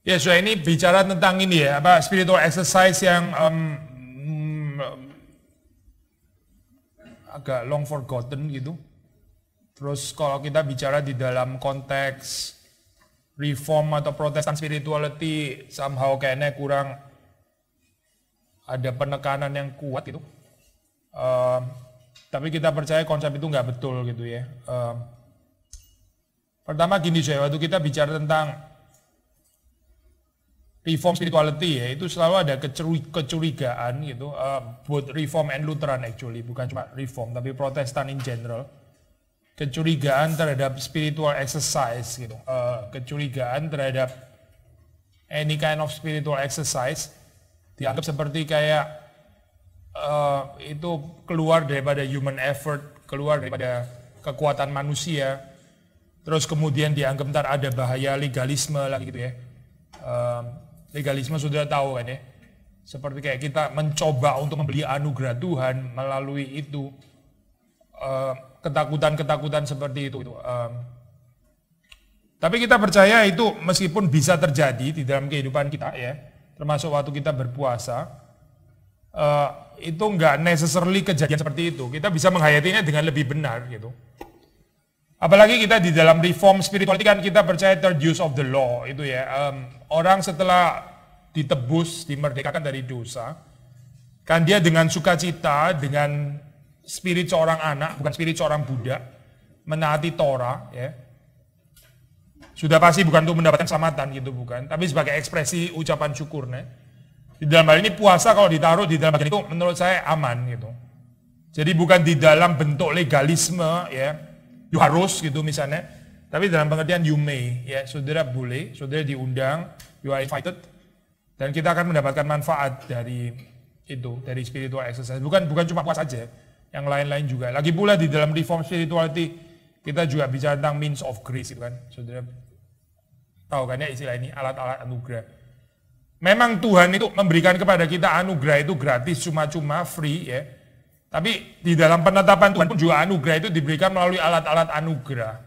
Ya, so ini bicara tentang ini ya, apa spiritual exercise yang agak long forgotten gitu. Terus kalau kita bicara di dalam konteks reform atau protestant spirituality, somehow kayaknya kurang ada penekanan yang kuat gitu. Tapi kita percaya konsep itu nggak betul gitu ya. Pertama gini saya, waktu kita bicara tentang reform spirituality ya, itu selalu ada kecurigaan gitu, both reform and Lutheran actually, bukan cuma reform tapi Protestant in general, kecurigaan terhadap spiritual exercise gitu, kecurigaan terhadap any kind of spiritual exercise dianggap seperti kayak itu keluar daripada human effort, keluar daripada kekuatan manusia, terus kemudian dianggap ntar ada bahaya legalisme lagi gitu ya. Legalisme sudah tahu kan ya, seperti kayak kita mencoba untuk membeli anugerah Tuhan melalui itu, ketakutan-ketakutan seperti itu. Tapi kita percaya itu meskipun bisa terjadi di dalam kehidupan kita ya, termasuk waktu kita berpuasa, itu nggak necessarily kejadian seperti itu. Kita bisa menghayatinya dengan lebih benar gitu. Apalagi kita di dalam reform spirituality kan kita percaya third use of the law itu ya. Orang setelah ditebus, dimerdekakan dari dosa, kan dia dengan sukacita, dengan spirit seorang anak, bukan spirit seorang budak, menaati Torah ya. Sudah pasti bukan untuk mendapatkan keselamatan gitu, bukan. Tapi sebagai ekspresi ucapan syukurnya. Di dalam hal ini puasa kalau ditaruh di dalam bagian itu menurut saya aman gitu. Jadi bukan di dalam bentuk legalisme ya, you harus gitu misalnya, tapi dalam pengertian you may ya, saudara boleh, saudara diundang, you are invited, dan kita akan mendapatkan manfaat dari itu, dari spiritual exercise. Bukan cuma puasa saja, yang lain-lain juga. Lagi pula di dalam reform spirituality kita juga bicara tentang means of grace itu kan, saudara tahu kan ya istilah ini, alat-alat anugerah. Memang Tuhan itu memberikan kepada kita anugerah itu gratis, cuma-cuma, free ya. Tapi di dalam penetapan Tuhan pun juga anugerah itu diberikan melalui alat-alat anugerah.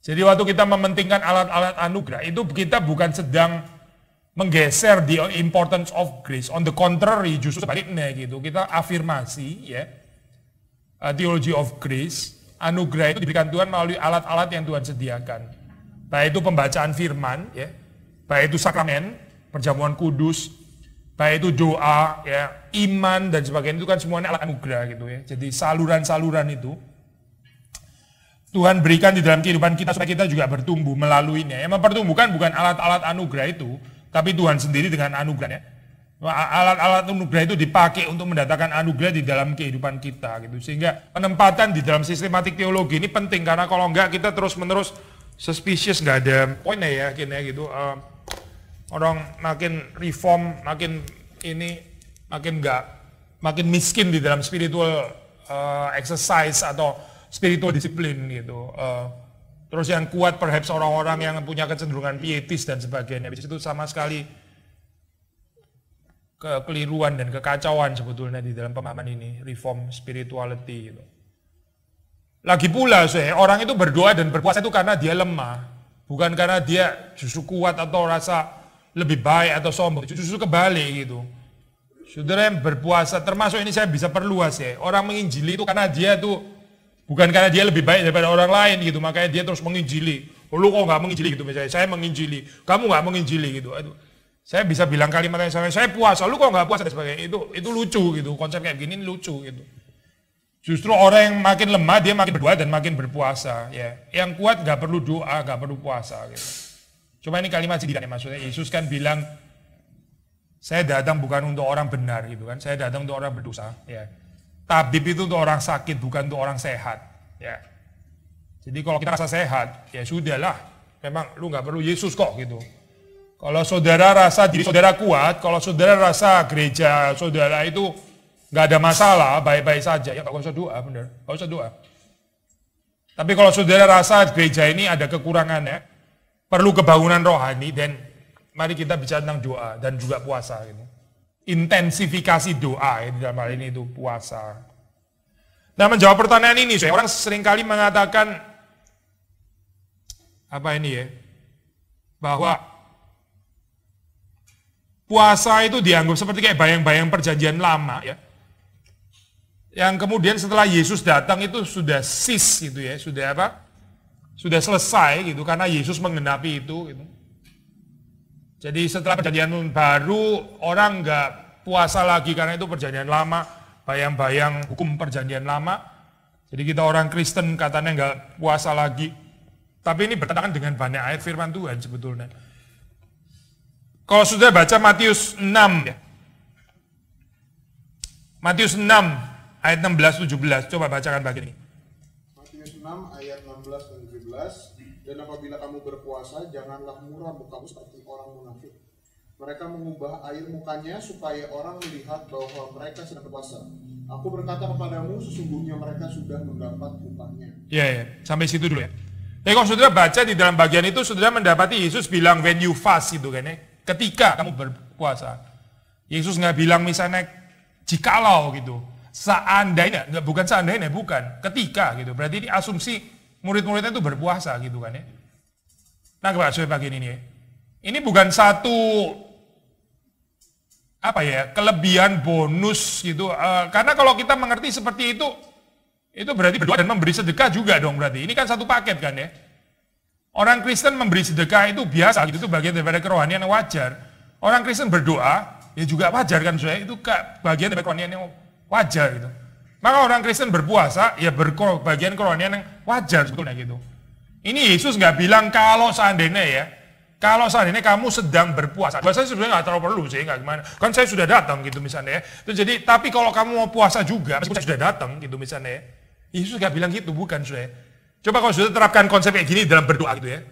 Jadi waktu kita mementingkan alat-alat anugerah, itu kita bukan sedang menggeser the importance of grace. On the contrary, justru sebaliknya gitu. Kita afirmasi ya, theology of grace, anugerah itu diberikan Tuhan melalui alat-alat yang Tuhan sediakan. Baik itu pembacaan firman, ya, baik itu sakramen, perjamuan kudus, baik itu doa, ya, iman dan sebagainya, itu kan semuanya alat anugerah gitu ya. Jadi saluran-saluran itu Tuhan berikan di dalam kehidupan kita supaya kita juga bertumbuh melaluinya. Yang mempertumbuhkan bukan alat-alat anugerah itu, tapi Tuhan sendiri dengan anugerahnya. Alat-alat anugerah itu dipakai untuk mendatangkan anugerah di dalam kehidupan kita gitu. Sehingga penempatan di dalam sistematik teologi ini penting, karena kalau enggak kita terus-menerus suspicious, nggak ada poinnya ya akhirnya gitu. Orang makin reform, makin ini, makin miskin di dalam spiritual exercise atau spiritual disiplin gitu. Terus yang kuat perhaps orang-orang yang punya kecenderungan pietis dan sebagainya. Di situ sama sekali kekeliruan dan kekacauan sebetulnya di dalam pemahaman ini, reform spirituality gitu. Lagi pula orang itu berdoa dan berpuasa itu karena dia lemah, bukan karena dia justru kuat atau rasa lebih baik atau sombong, justru kebalik gitu. Saudara yang berpuasa, termasuk ini saya bisa perluas ya, orang menginjili itu karena dia tuh bukan karena dia lebih baik daripada orang lain gitu, makanya dia terus menginjili. Oh, lu kok nggak menginjili gitu misalnya, saya menginjili, kamu nggak menginjili gitu. Aduh, saya bisa bilang kalimat yang sama, saya puasa, lu kok nggak puasa dan sebagainya. Itu lucu gitu, konsep kayak gini lucu gitu. Justru orang yang makin lemah dia makin berdoa dan makin berpuasa ya. Yang kuat nggak perlu doa, nggak perlu puasa gitu. Cuma ini kalimat sindiran ya, maksudnya Yesus kan bilang, saya datang bukan untuk orang benar gitu kan, saya datang untuk orang berdosa ya. Tabib itu untuk orang sakit, bukan untuk orang sehat ya. Jadi kalau kita rasa sehat, ya sudahlah, memang lu nggak perlu Yesus kok gitu. Kalau saudara rasa diri saudara kuat, kalau saudara rasa gereja saudara itu nggak ada masalah, baik-baik saja, ya nggak usah doa, bener, nggak usah doa. Tapi kalau saudara rasa gereja ini ada kekurangannya, perlu kebangunan rohani, dan mari kita bicara tentang doa dan juga puasa gitu. Intensifikasi doa ya, di dalam hal ini itu puasa. Nah, menjawab pertanyaan ini, orang seringkali mengatakan apa ini ya, bahwa puasa itu dianggap seperti kayak bayang-bayang perjanjian lama ya. Yang kemudian setelah Yesus datang itu sudah gitu ya, sudah apa? Sudah selesai gitu karena Yesus menggenapi itu gitu. Jadi setelah perjanjian baru orang nggak puasa lagi karena itu perjanjian lama, bayang-bayang hukum perjanjian lama. Jadi kita orang Kristen katanya nggak puasa lagi. Tapi ini bertentangan dengan banyak ayat firman Tuhan sebetulnya. Kalau sudah baca Matius 6 ya. Matius 6 ayat 16-17, coba bacakan bagian ini. Matius 6 ayat 16 dan 17. Dan apabila kamu berpuasa, janganlah murah mukamu seperti orang munafik. Mereka mengubah air mukanya supaya orang melihat bahwa mereka sedang berpuasa. Aku berkata kepadamu, sesungguhnya mereka sudah mendapat upahnya. Ya, sampai situ dulu ya. Jadi kalau saudara baca di dalam bagian itu, saudara mendapati Yesus bilang when you fast gitu kan ya. Ketika kamu berpuasa. Yesus nggak bilang misalnya jikalau gitu. Seandainya, bukan seandainya, bukan. Ketika gitu. Berarti ini asumsi murid-muridnya itu berpuasa gitu kan ya. Nah, Pak, bagian ini ya. Ini bukan satu apa ya, kelebihan bonus gitu. Karena kalau kita mengerti seperti itu berarti berdoa dan memberi sedekah juga dong berarti. Ini kan satu paket kan ya. Orang Kristen memberi sedekah itu biasa gitu, itu bagian daripada kerohanian yang wajar. Orang Kristen berdoa ya juga wajar kan saya, itu bagian dari kerohanian yang wajar gitu. Maka orang Kristen berpuasa ya bagian kerohanian yang wajar sebetulnya gitu. Ini Yesus nggak bilang kalau seandainya kamu sedang berpuasa. Bahasa saya sebenarnya nggak terlalu perlu sih, nggak gimana. Kan saya sudah datang gitu misalnya ya. Jadi tapi kalau kamu mau puasa juga, meskipun saya sudah datang gitu misalnya ya. Yesus nggak bilang gitu, bukan saya. Coba kalau sudah terapkan konsep kayak gini dalam berdoa gitu ya.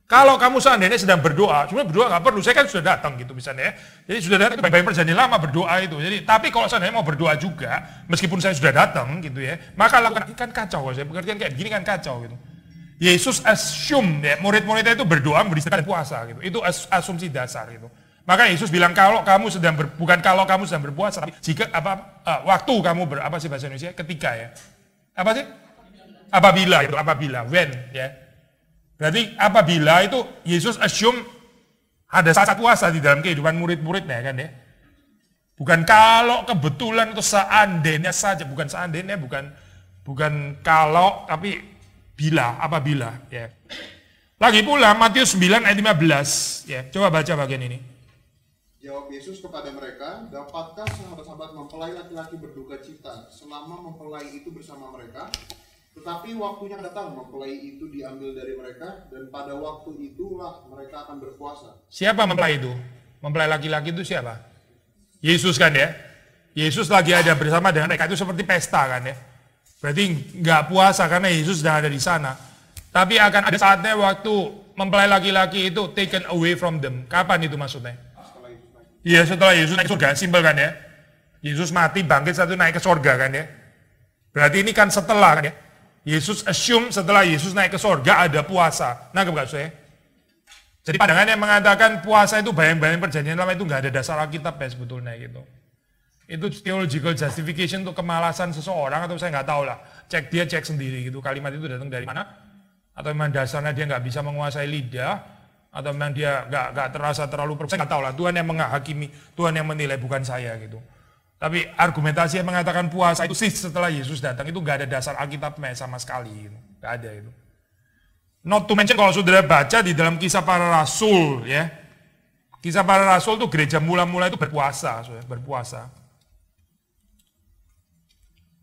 Kalau kamu seandainya sedang berdoa, sebenarnya berdoa nggak perlu, saya kan sudah datang gitu misalnya ya. Jadi sudah datang itu baik-baik perjanjian lama berdoa itu. Jadi tapi kalau seandainya mau berdoa juga, meskipun saya sudah datang gitu ya, maka lakukan kan kacau kalau saya pengertian kayak begini kan kacau gitu. Yesus assume ya, murid-muridnya itu berdoa, memberi sedekah dan puasa gitu. Itu asumsi dasar gitu. Maka Yesus bilang kalau kamu sedang bukan kalau kamu sedang berpuasa, tapi jika waktu kamu apa sih bahasa Indonesia? Ketika ya. Apa sih? Apabila, when ya. Berarti apabila itu Yesus assume ada saat puasa di dalam kehidupan murid-muridnya kan ya. Bukan kalau kebetulan atau seandainya saja, bukan seandainya, bukan kalau, tapi apabila ya. Lagi pula Matius 9 ayat 15 ya. Coba baca bagian ini. Jawab Yesus kepada mereka, dapatkah sahabat-sahabat mempelai laki-laki berduka cita selama mempelai itu bersama mereka? Tetapi waktunya datang, mempelai itu diambil dari mereka, dan pada waktu itulah mereka akan berpuasa. Siapa mempelai itu? Mempelai laki-laki itu siapa? Yesus kan ya? Yesus lagi ada bersama dengan mereka, itu seperti pesta kan ya? Berarti nggak puasa karena Yesus sudah ada di sana. Tapi akan ada saatnya waktu mempelai laki-laki itu taken away from them. Kapan itu maksudnya? Iya, setelah Yesus naik ke surga, simpel kan ya? Yesus mati, bangkit, satu naik ke surga kan ya? Berarti ini kan setelah kan ya? Yesus assume setelah Yesus naik ke surga ada puasa. Nah, nggak saya? Jadi pandangan yang mengatakan puasa itu bayang-bayang perjanjian lama itu nggak ada dasar Alkitab ya sebetulnya gitu. Itu theological justification untuk kemalasan seseorang atau saya nggak tahu lah. Cek sendiri gitu. Kalimat itu datang dari mana? Atau memang dasarnya dia nggak bisa menguasai lidah? Atau memang dia nggak terasa terlalu saya nggak tahu lah. Tuhan yang menghakimi, Tuhan yang menilai, bukan saya gitu. Tapi argumentasi yang mengatakan puasa itu sih setelah Yesus datang itu nggak ada dasar Alkitabnya sama sekali, gitu. Nggak ada itu. Not to mention kalau saudara baca di dalam Kisah Para Rasul ya, Kisah Para Rasul itu gereja mula-mula itu berpuasa.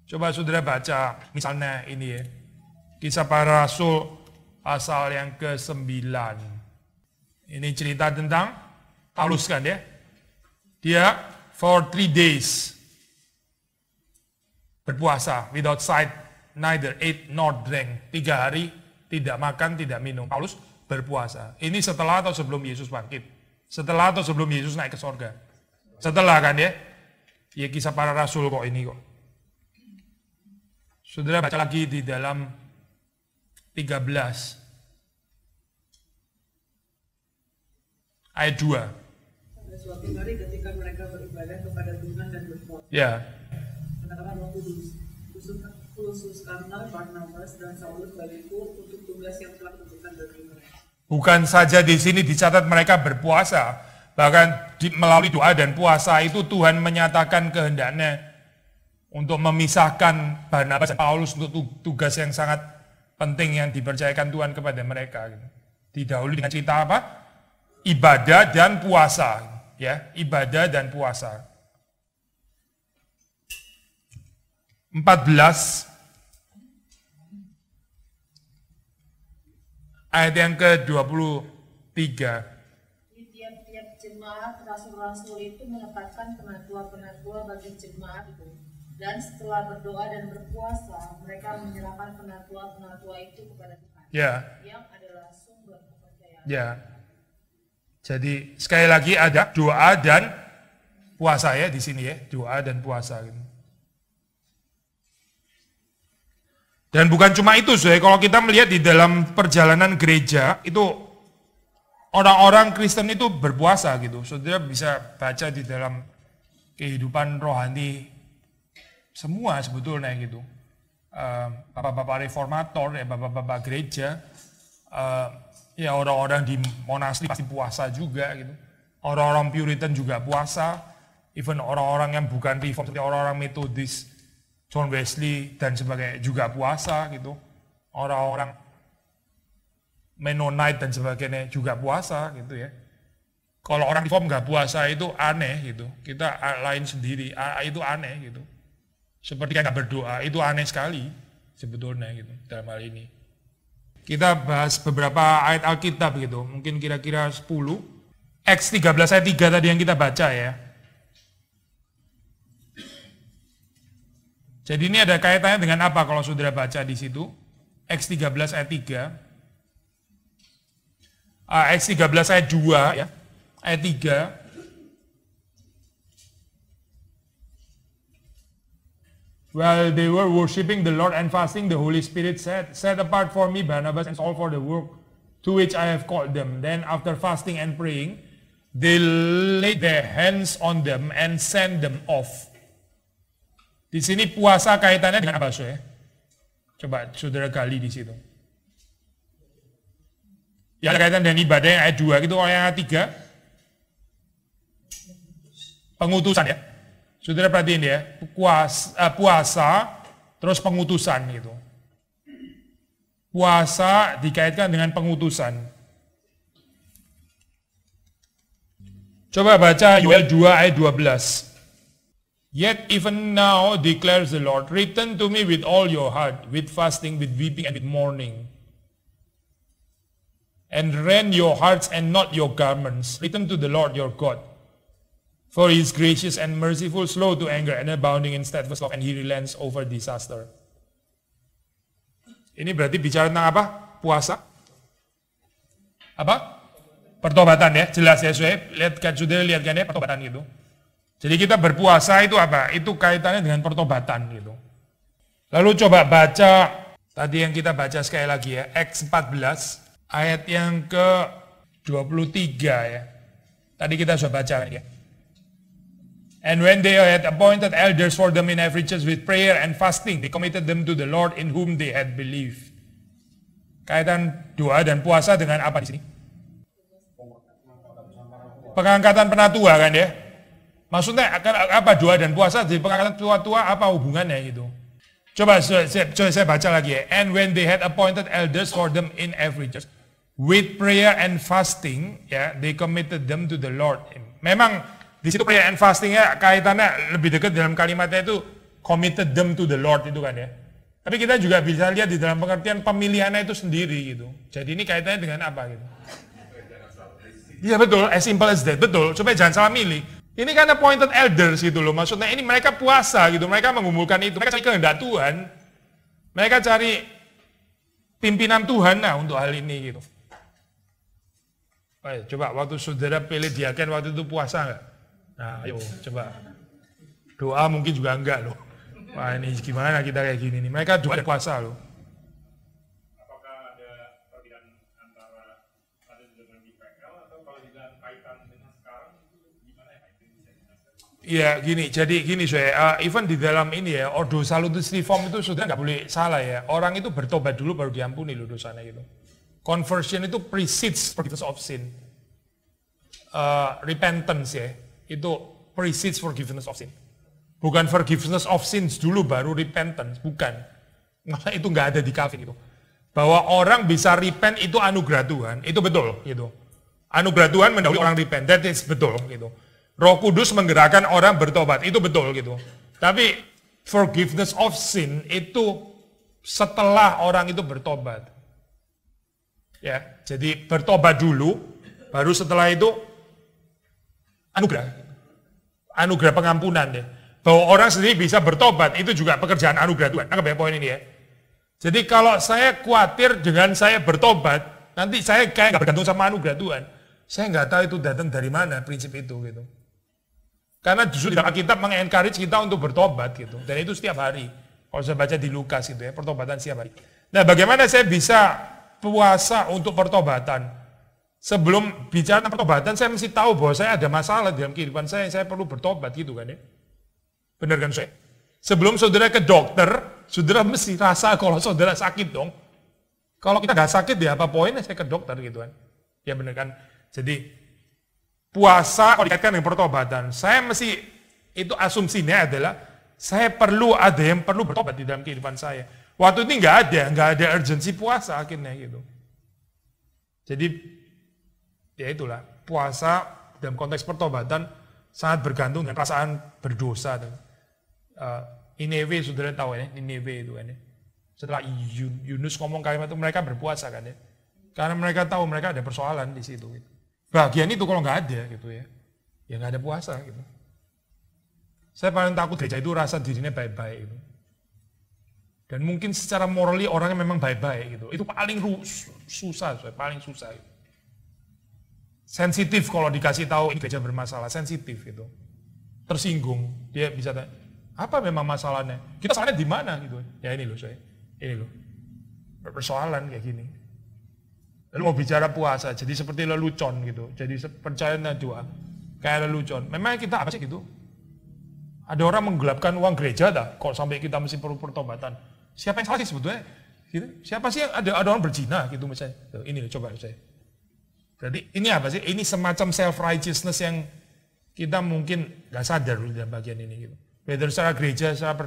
Coba saudara baca misalnya ini ya, Kisah Para Rasul pasal yang ke-9. Ini cerita tentang Paulus kan ya, dia for 3 days berpuasa without sight, neither ate nor drank. 3 hari tidak makan, tidak minum. Paulus berpuasa. Ini setelah atau sebelum Yesus bangkit? Setelah atau sebelum Yesus naik ke sorga? Setelah kan ya? Ya Kisah Para Rasul kok ini kok. Saudara baca lagi di dalam 13 ayat 2. Suatu hari ketika mereka beribadah kepada Tuhan dan berpuasa. Ya. Katakan waktu khususkanlah Barnabas dan Saulus bagiku untuk tugas yang telah ditentukan bagi mereka. Bukan saja di sini dicatat mereka berpuasa, Bahkan melalui doa dan puasa itu Tuhan menyatakan kehendaknya untuk memisahkan Barnabas dan Paulus untuk tugas yang sangat penting yang dipercayakan Tuhan kepada mereka. Didahului dengan cerita apa? Ibadah dan puasa. Ya, ibadah dan puasa. 14 ayat yang ke-23. Di tiap-tiap jemaat, rasul-rasul itu menetapkan penatua-penatua bagi jemaat itu. Dan setelah berdoa dan berpuasa, mereka menyerahkan penatua-penatua itu kepada Tuhan. Ya. Yang adalah sumber kepercayaan. Ya. Jadi sekali lagi ada doa dan puasa ya di sini ya, doa dan puasa. Dan bukan cuma itu, kalau kita melihat di dalam perjalanan gereja itu orang-orang Kristen itu berpuasa gitu. Saudara bisa baca di dalam kehidupan rohani semua sebetulnya gitu. Bapak-bapak reformator, ya bapak-bapak gereja, ya orang-orang di monasteri pasti puasa juga gitu. Orang-orang Puritan juga puasa, even orang-orang yang bukan reform seperti orang-orang Metodis, John Wesley dan sebagainya juga puasa gitu. Orang-orang Mennonite dan sebagainya juga puasa gitu ya. Kalau orang reform nggak puasa itu aneh gitu. Kita lain sendiri, itu aneh gitu. Seperti nggak berdoa, itu aneh sekali sebetulnya gitu dalam hal ini. Kita bahas beberapa ayat Alkitab gitu, mungkin kira-kira 10. Acts 13 ayat 3 tadi yang kita baca ya. Jadi ini ada kaitannya dengan apa kalau saudara baca di situ? Acts 13 ayat 3. Acts 13 ayat 2 ya. Ayat 3. While they were worshiping the Lord and fasting, the Holy Spirit said, "Set apart for me Barnabas and Saul for the work to which I have called them." Then after fasting and praying, they laid their hands on them and sent them off. Di sini puasa kaitannya dengan apa, ya? Coba saudara gali di situ. Ya kaitan dengan ibadah yang ayat 2 gitu, yang ayat 3. Pengutusan ya. Saudara perhatiin ya, puasa terus pengutusan gitu. Puasa dikaitkan dengan pengutusan. Coba baca Yoel 2 ayat 12. Yet even now declares the Lord, return to me with all your heart, with fasting, with weeping, and with mourning. And rend your hearts and not your garments. Return to the Lord your God. For he is gracious and merciful, slow to anger, and abounding in steadfast love, and he relents over disaster. Ini berarti bicara tentang apa? Puasa? Apa? Pertobatan ya, jelas ya, sudah lihat kan ya, pertobatan gitu. Jadi kita berpuasa itu apa? Itu kaitannya dengan pertobatan gitu. Lalu coba baca, tadi yang kita baca sekali lagi ya, Acts 14, ayat yang ke-23 ya. Tadi kita sudah baca ya. And when they had appointed elders for them in every church with prayer and fasting, they committed them to the Lord in whom they had believed. Kaitan doa dan puasa dengan apa di sini? Pengangkatan penatua kan ya? Maksudnya apa doa dan puasa di pengangkatan tua-tua apa hubungannya gitu? Coba saya baca lagi ya. And when they had appointed elders for them in every church, with prayer and fasting, ya, they committed them to the Lord. Memang di situ prayer and fastingnya kaitannya lebih dekat dalam kalimatnya itu committed them to the Lord itu kan ya. Tapi kita juga bisa lihat di dalam pengertian pemilihannya itu sendiri gitu. Jadi ini kaitannya dengan apa gitu? Iya betul, as simple as that, betul. Supaya jangan salah milih. Ini kan appointed elders gitu loh, maksudnya ini mereka puasa gitu, mereka mengumpulkan itu, mereka cari kehendak Tuhan, mereka cari pimpinan Tuhan nah untuk hal ini gitu. Ayo, coba waktu saudara pilih diaken waktu itu puasa enggak? Nah ayo coba, doa mungkin juga enggak loh. Wah ini gimana kita kayak gini nih, mereka doa dan puasa loh. Apakah ada perbedaan antara tadi dengan IPL atau kalau dengan kaitan dengan sekarang gimana ya? Iya gini, jadi gini saya, even di dalam ini ya, Ordo Salutis Reform itu sudah nggak boleh salah ya. Orang itu bertobat dulu baru diampuni loh dosanya gitu. Conversion itu precedes forgiveness of sin. repentance ya, itu precedes forgiveness of sin. Bukan forgiveness of sins dulu baru repentance, bukan. Masa itu nggak ada di kafir itu. Bahwa orang bisa repent itu anugerah Tuhan, itu betul gitu. Anugerah Tuhan mendahului orang repent, that is betul gitu. Roh Kudus menggerakkan orang bertobat, itu betul gitu. Tapi forgiveness of sin itu setelah orang itu bertobat. Ya, jadi bertobat dulu, baru setelah itu anugerah pengampunan deh. Bahwa orang sendiri bisa bertobat, itu juga pekerjaan anugerah Tuhan. Anggap ya poin ini ya. Jadi kalau saya khawatir dengan saya bertobat, nanti saya kayak nggak bergantung sama anugerah Tuhan. Saya nggak tahu itu datang dari mana prinsip itu gitu. Karena justru dalam Alkitab mengencourage kita untuk bertobat gitu. Dan itu setiap hari. Kalau saya baca di Lukas itu ya, pertobatan setiap hari. Nah bagaimana saya bisa puasa untuk pertobatan? Sebelum bicara tentang pertobatan, saya mesti tahu bahwa saya ada masalah dalam kehidupan saya perlu bertobat gitu kan ya. Benar kan saya? Sebelum saudara ke dokter, saudara mesti rasa kalau saudara sakit dong. Kalau kita nggak sakit ya apa poinnya saya ke dokter gitu kan. Ya benar kan? Jadi puasa kalau dikaitkan dengan pertobatan, saya mesti, itu asumsinya adalah saya perlu ada yang perlu bertobat di dalam kehidupan saya. Waktu ini nggak ada urgensi puasa akhirnya gitu. Jadi ya itulah, puasa dalam konteks pertobatan sangat bergantung dengan perasaan berdosa. Nineve saudara tahu ya, Nineve itu kan ya. Setelah Yunus ngomong kalimat itu mereka berpuasa kan ya. Karena mereka tahu mereka ada persoalan di situ. Gitu. Bagian itu kalau nggak ada gitu ya nggak ada puasa gitu. Saya paling takut gereja itu rasa dirinya baik-baik gitu. Dan mungkin secara morally orangnya memang baik-baik gitu. Itu paling susah, paling susah. Gitu. Sensitif kalau dikasih tahu ini gereja bermasalah, sensitif gitu. Tersinggung, dia bisa tanya, apa memang masalahnya? Kita salahnya di mana gitu. Ya ini loh saya, ini loh. Persoalan kayak gini. Lalu mau bicara puasa, jadi seperti lelucon gitu. Jadi percayaan doa, kayak lelucon. Memang kita apa sih gitu? Ada orang menggelapkan uang gereja dah, kok sampai kita mesti perlu pertobatan. Siapa yang salah sih sebetulnya? Gitu. Siapa sih yang ada orang berzina gitu misalnya? Tuh, ini loh coba saya. Berarti ini apa sih? Ini semacam self-righteousness yang kita mungkin nggak sadar di dalam bagian ini. Gitu. Whether secara gereja, secara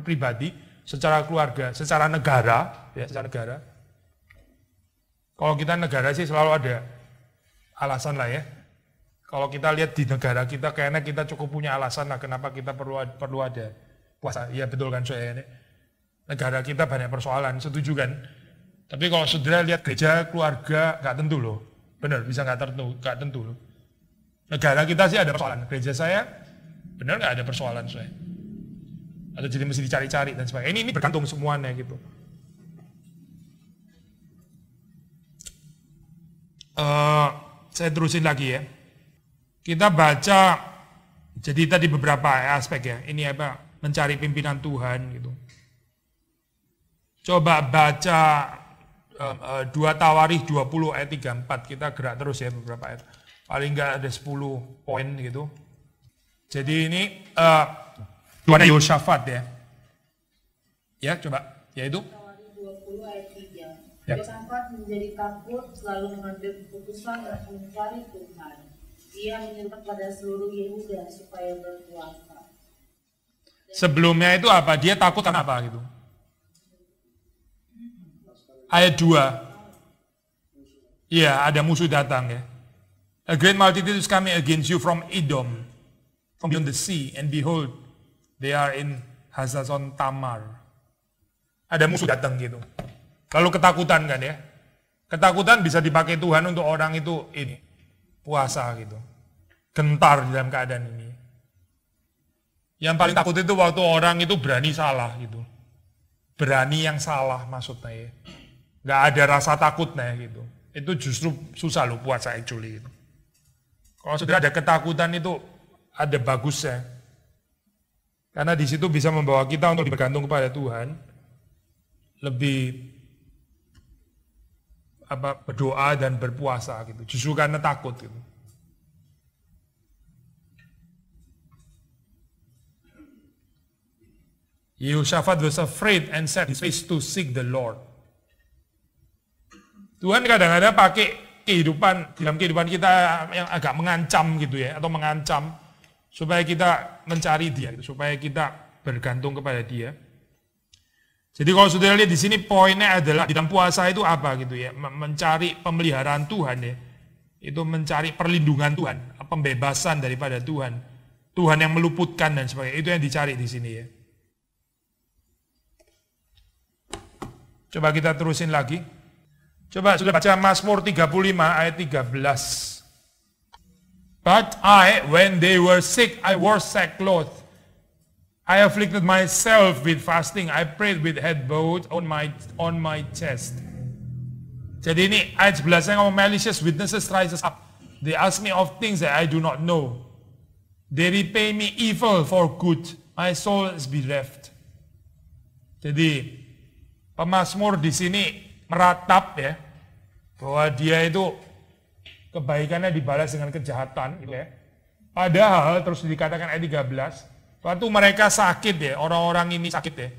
pribadi, secara keluarga, secara negara, ya secara negara. Kalau kita negara sih selalu ada alasan lah ya. Kalau kita lihat di negara kita, kayaknya kita cukup punya alasan lah kenapa kita perlu ada puasa. Iya betul kan saya ini. Negara kita banyak persoalan, setuju kan? Tapi kalau saudara lihat gereja, keluarga, nggak tentu loh. Benar, bisa nggak tentu loh. Negara kita sih ada persoalan. Gereja saya, benar nggak ada persoalan saya. Atau jadi mesti dicari-cari dan sebagainya. Ini bergantung semuanya gitu. Saya terusin lagi ya. Kita baca, jadi tadi beberapa aspek ya. Ini apa? Mencari pimpinan Tuhan gitu. Coba baca 2 Tawarikh 20 ayat 34, kita gerak terus ya beberapa ayat. Paling enggak ada 10 poin gitu. Jadi ini Tuhan Yehoshafat ya. Ya coba, yaitu. Tawarikh 20 ayat 3. Ya. Yehoshafat menjadi takut, selalu mengambil keputusan untuk mencari Tuhan. Ia menyuruh pada seluruh Yehuda supaya berpuasa. Sebelumnya itu apa? Dia takut karena apa gitu? Ayat 2. Iya, ada musuh datang ya. A great multitude is coming against you from Edom, from beyond the sea, and behold, they are in Hazazon Tamar. Ada musuh datang gitu. Lalu ketakutan kan ya. Ketakutan bisa dipakai Tuhan untuk orang itu ini, puasa gitu. Gentar di dalam keadaan ini. Yang paling takut itu waktu orang itu berani salah gitu. Berani yang salah maksudnya ya. Gak ada rasa takutnya gitu. Itu justru susah loh puasa actually gitu. Kalau sudah ada ketakutan itu ada bagusnya. Karena di situ bisa membawa kita untuk bergantung kepada Tuhan. Lebih berdoa dan berpuasa gitu. Justru karena takut gitu. Yehoshaphat was afraid and set his face to seek the Lord. Tuhan kadang-kadang pakai dalam kehidupan kita yang agak mengancam gitu ya, atau mengancam supaya kita mencari Dia, gitu, supaya kita bergantung kepada Dia. Jadi kalau saudara lihat di sini poinnya adalah di dalam puasa itu apa gitu ya, mencari pemeliharaan Tuhan ya, itu mencari perlindungan Tuhan, pembebasan daripada Tuhan, Tuhan yang meluputkan dan sebagainya, itu yang dicari di sini ya. Coba kita terusin lagi. Coba sudah baca Mazmur 35 ayat 13. But I, when they were sick, I wore sackcloth. I afflicted myself with fasting. I prayed with head bowed on my chest. Jadi ini ayat 11 ngomong malicious witnesses rises up. They ask me of things that I do not know. They repay me evil for good. My soul is bereft. Jadi pemazmur di sini meratap ya, bahwa dia itu kebaikannya dibalas dengan kejahatan gitu ya. Padahal terus dikatakan ayat 13, waktu mereka sakit ya, orang-orang ini sakit ya,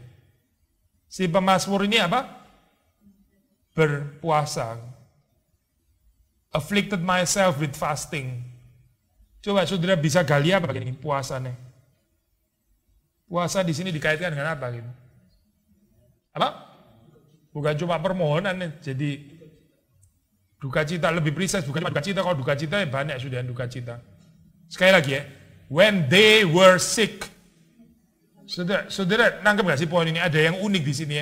si pemazmur ini apa? Berpuasa. Afflicted myself with fasting. Coba saudara bisa gali apa bagian ini puasanya? Puasa di sini dikaitkan dengan apa gitu? Apa? Bukan cuma permohonan nih, jadi duka cita, lebih precise bukan cuma duka cita, kalau duka cita ya banyak sudah duka cita. Sekali lagi ya, when they were sick. Saudara nangkep gak sih poin ini? Ada yang unik di sini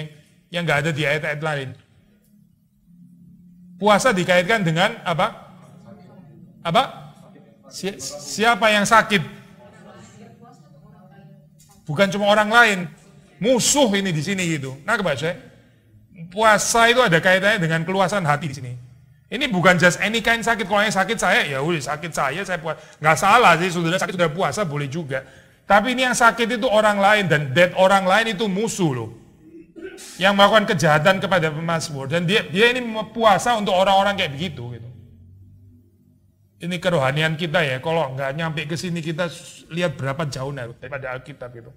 yang nggak ada di ayat-ayat lain. Puasa dikaitkan dengan apa? Apa? Siapa yang sakit? Bukan cuma orang lain, musuh ini di sini gitu. Nangkep gak sih? Puasa itu ada kaitannya dengan keluasan hati di sini. Ini bukan just any kind sakit. Kalau yang sakit saya, ya udah sakit saya puasa. Nggak salah sih, saudara sakit sudah puasa boleh juga. Tapi ini yang sakit itu orang lain, dan that orang lain itu musuh loh. Yang melakukan kejahatan kepada pemazmur. Dan dia ini puasa untuk orang-orang kayak begitu gitu. Ini kerohanian kita ya, kalau nggak nyampe ke sini kita lihat berapa jauhnya daripada Alkitab gitu.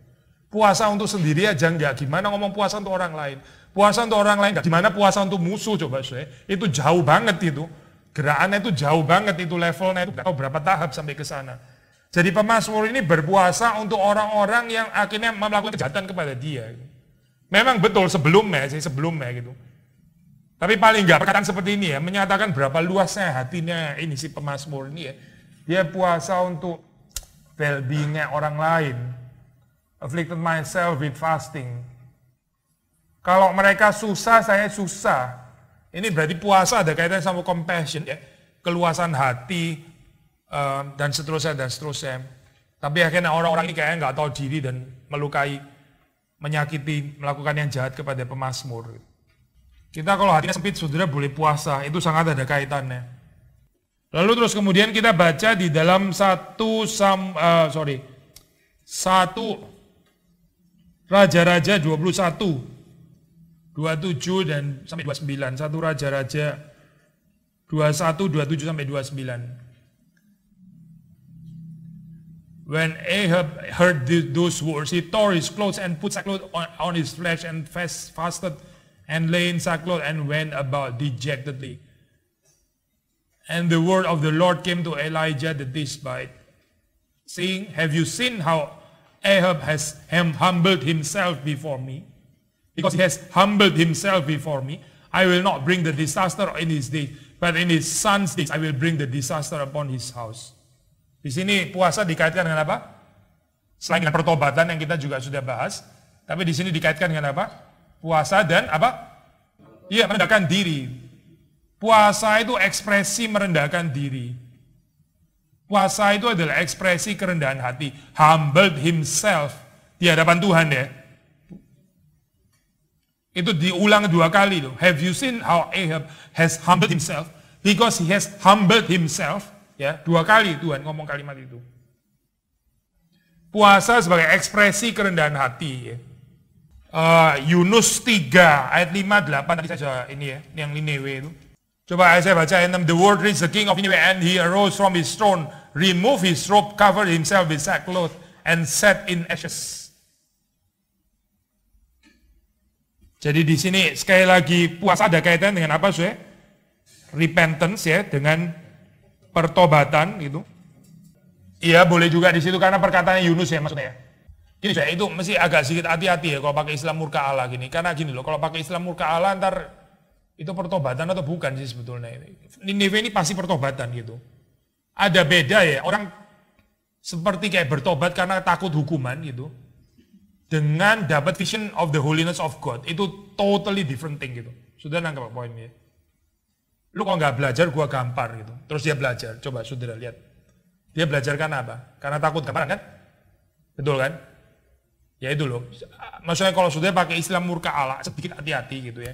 Puasa untuk sendiri aja nggak, gimana ngomong puasa untuk orang lain. Puasa untuk orang lain, gimana puasa untuk musuh coba saya. Itu jauh banget itu. Gerakannya itu jauh banget, itu levelnya itu nggak tahu berapa tahap sampai ke sana. Jadi pemazmur ini berpuasa untuk orang-orang yang akhirnya melakukan kejahatan kepada dia. Memang betul sebelumnya gitu. Tapi paling nggak perkataan seperti ini ya, menyatakan berapa luasnya hatinya ini si pemazmur ini ya. Dia puasa untuk well-being-nya orang lain. Afflicted myself with fasting. Kalau mereka susah, saya susah. Ini berarti puasa ada kaitannya sama compassion ya, keluasan hati dan seterusnya. Tapi akhirnya orang-orang ini kayaknya nggak tahu diri dan melukai, menyakiti, melakukan yang jahat kepada pemazmur. Kita kalau hatinya sempit, saudara boleh puasa, itu sangat ada kaitannya. Lalu terus kemudian kita baca di dalam 1 Raja-Raja 21. 27 dan sampai 29, 1 Raja-Raja 21, 27 sampai 29. When Ahab heard those words, he tore his clothes and put sackcloth on his flesh and fasted and lay in sackcloth and went about dejectedly. And the word of the Lord came to Elijah the Tishbite, saying, have you seen how Ahab has humbled himself before me? Because he has humbled himself before me, I will not bring the disaster in his days, but in his son's days I will bring the disaster upon his house. Di sini puasa dikaitkan dengan apa? Selain dengan pertobatan yang kita juga sudah bahas, tapi di sini dikaitkan dengan apa? Puasa dan apa? Iya, merendahkan diri. Puasa itu ekspresi merendahkan diri. Puasa itu adalah ekspresi kerendahan hati. Humbled himself di hadapan Tuhan ya. Itu diulang 2 kali loh. Have you seen how Ahab has humbled himself? Because he has humbled himself, ya, 2 kali Tuhan ngomong kalimat itu. Puasa sebagai ekspresi kerendahan hati. Ya. Yunus 3 ayat 5-8 tadi saja ini ya, yang Ninewe itu. Coba saya baca ayat 6. The word reached the king of Nineveh, and he arose from his throne, removed his robe, covered himself with sackcloth, and sat in ashes. Jadi di sini sekali lagi puasa ada kaitan dengan apa, Saudara? repentance ya, dengan pertobatan gitu. Iya boleh juga di situ karena perkataannya Yunus ya maksudnya ya. Gini saya itu mesti agak sedikit hati-hati ya kalau pakai Islam murka Allah gini. Karena gini loh, kalau pakai Islam murka Allah ntar itu pertobatan atau bukan sih sebetulnya. Ninive ini pasti pertobatan gitu. Ada beda ya, orang seperti kayak bertobat karena takut hukuman gitu. Dengan dapat vision of the holiness of God, itu totally different thing gitu. Sudah nangkep poinnya. Lu kalau nggak belajar, gua gampar gitu. Terus dia belajar, coba saudara lihat. Dia belajar karena apa? Karena takut gamparan kan? Betul kan? Ya itu loh. Maksudnya kalau sudah pakai Islam murka Allah, sedikit hati-hati gitu ya.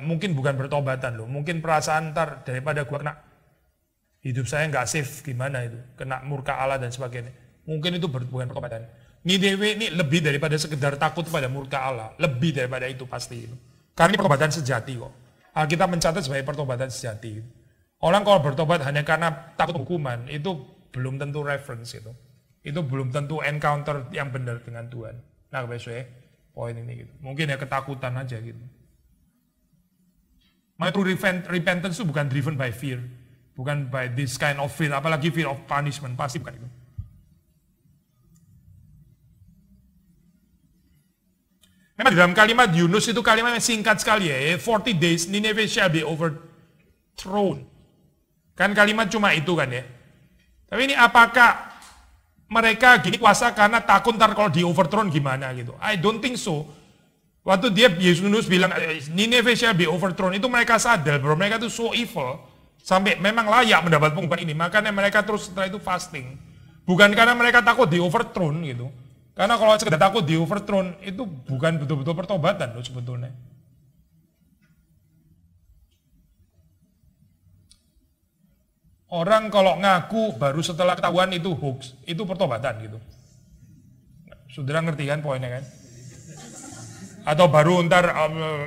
Mungkin bukan bertobatan loh. Mungkin perasaan ntar daripada gua kena hidup saya nggak safe gimana itu, kena murka Allah dan sebagainya. Mungkin itu bukan pertobatan. Ninewe ini lebih daripada sekedar takut pada murka Allah, lebih daripada itu pasti. Karena ini pertobatan sejati kok. Kita mencatat sebagai pertobatan sejati. Orang kalau bertobat hanya karena takut hukuman, itu belum tentu reference itu. Itu belum tentu encounter yang benar dengan Tuhan. Nah, besok poin ini gitu. Mungkin ya ketakutan aja gitu. Makanya true repentance itu bukan driven by fear. Bukan by this kind of fear, apalagi fear of punishment, pasti bukan itu. Memang dalam kalimat Yunus itu kalimatnya singkat sekali ya, 40 days Nineveh shall be overthrown. Kan kalimat cuma itu kan ya. Tapi ini apakah mereka gini kuasa karena takut ntar kalau di overthrown gimana gitu. I don't think so. Waktu Yunus bilang Nineveh shall be overthrown, itu mereka sadar bahwa mereka itu so evil. Sampai memang layak mendapat penghukuman ini, makanya mereka terus setelah itu fasting. Bukan karena mereka takut di overthrown gitu. Karena kalau sekedar takut di overthrown, itu bukan betul-betul pertobatan loh sebetulnya. Orang kalau ngaku baru setelah ketahuan itu hoax, itu pertobatan gitu. Saudara ngerti kan poinnya kan? Atau baru ntar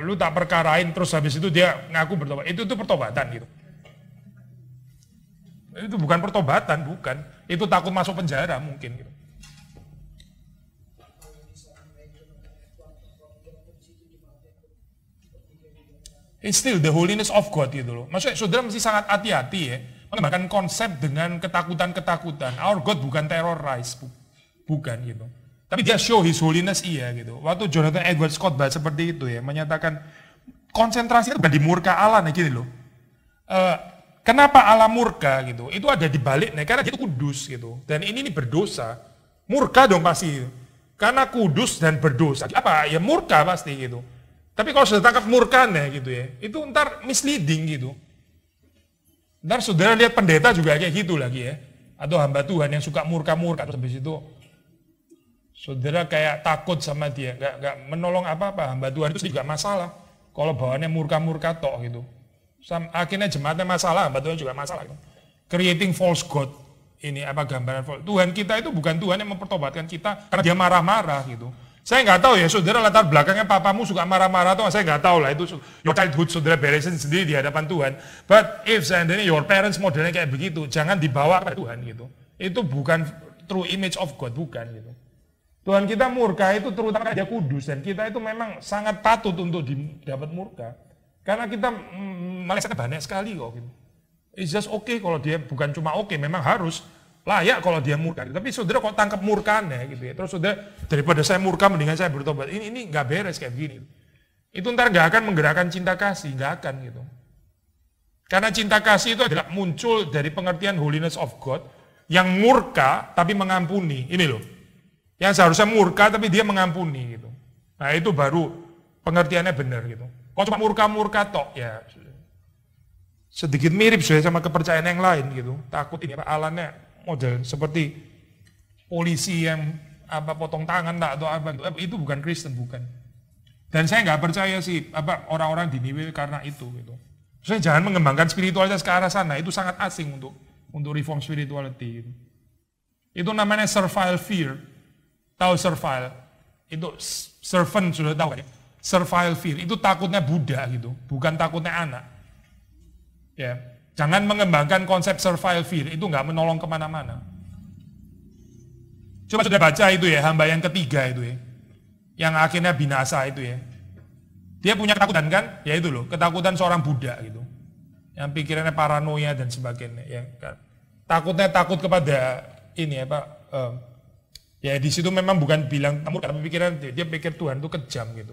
lu tak perkarain terus habis itu dia ngaku bertobat, itu pertobatan gitu. Itu bukan pertobatan, bukan. Itu takut masuk penjara mungkin gitu. It's still the holiness of God gitu loh. Maksudnya saudara mesti sangat hati-hati ya. Mengembangkan konsep dengan ketakutan-ketakutan. Our God bukan terrorize, bukan gitu. Tapi dia show His holiness iya gitu. Waktu Jonathan Edward Scott bahas seperti itu ya, menyatakan konsentrasinya bukan di murka Allah nih gini loh. Kenapa Allah murka gitu? Itu ada di baliknya karena dia kudus gitu. Dan ini berdosa. Murka dong pasti. Karena kudus dan berdosa. Apa? Ya murka pasti gitu. Tapi kalau sudah tangkap murkanya gitu ya, itu ntar misleading gitu. Ntar saudara lihat pendeta juga kayak gitu lagi ya. Atau hamba Tuhan yang suka murka-murka. Terus habis itu saudara kayak takut sama dia. Gak menolong apa-apa. Hamba Tuhan itu juga masalah. Kalau bawaannya murka-murka tok gitu. Akhirnya jemaatnya masalah, hamba Tuhan juga masalah. Gitu. Creating false God. Ini apa gambaran false. Tuhan kita itu bukan Tuhan yang mempertobatkan kita karena dia marah-marah gitu. Saya nggak tahu ya, saudara latar belakangnya papamu suka marah-marah atau saya nggak tahu lah, itu your childhood saudara beresin sendiri di hadapan Tuhan. But if seandainya your parents modelnya kayak begitu, jangan dibawa ke Tuhan gitu. Itu bukan true image of God, bukan gitu. Tuhan kita murka itu terutama dia kudus dan kita itu memang sangat patut untuk dapat murka. Karena kita melesetnya banyak sekali kok gitu. It's just okay kalau dia bukan cuma okay, memang harus. Layak kalau dia murka, tapi saudara kok tangkap murkanya gitu ya. Terus saudara daripada saya murka mendingan saya bertobat. Ini nggak beres kayak begini. Itu ntar nggak akan menggerakkan cinta kasih, nggak akan gitu. Karena cinta kasih itu adalah muncul dari pengertian holiness of God yang murka tapi mengampuni. Ini loh. Yang seharusnya murka tapi dia mengampuni gitu. Nah itu baru pengertiannya benar gitu. Kalau cuma murka-murka tok ya sedikit mirip sama kepercayaan yang lain gitu. Takut ini alatnya model seperti polisi yang potong tangan atau apa itu bukan Kristen, bukan. Dan saya nggak percaya sih orang-orang di Ninewe karena itu gitu. Saya jangan mengembangkan spiritualitas ke arah sana, itu sangat asing untuk reform spirituality gitu. Itu namanya servile fear. Tahu servile? Itu servant sudah tahu ya. Servile fear itu takutnya Buddha gitu, bukan takutnya anak. Ya. Jangan mengembangkan konsep servile fear, itu nggak menolong kemana-mana. Coba sudah baca itu ya, hamba yang ketiga itu ya. Yang akhirnya binasa itu ya. Dia punya ketakutan kan? Ya itu loh, ketakutan seorang Buddha gitu. yang pikirannya paranoia dan sebagainya. Ya, kan. Takut kepada ini ya Pak. Ya di situ memang bukan bilang kamu karena pikiran dia pikir Tuhan itu kejam gitu.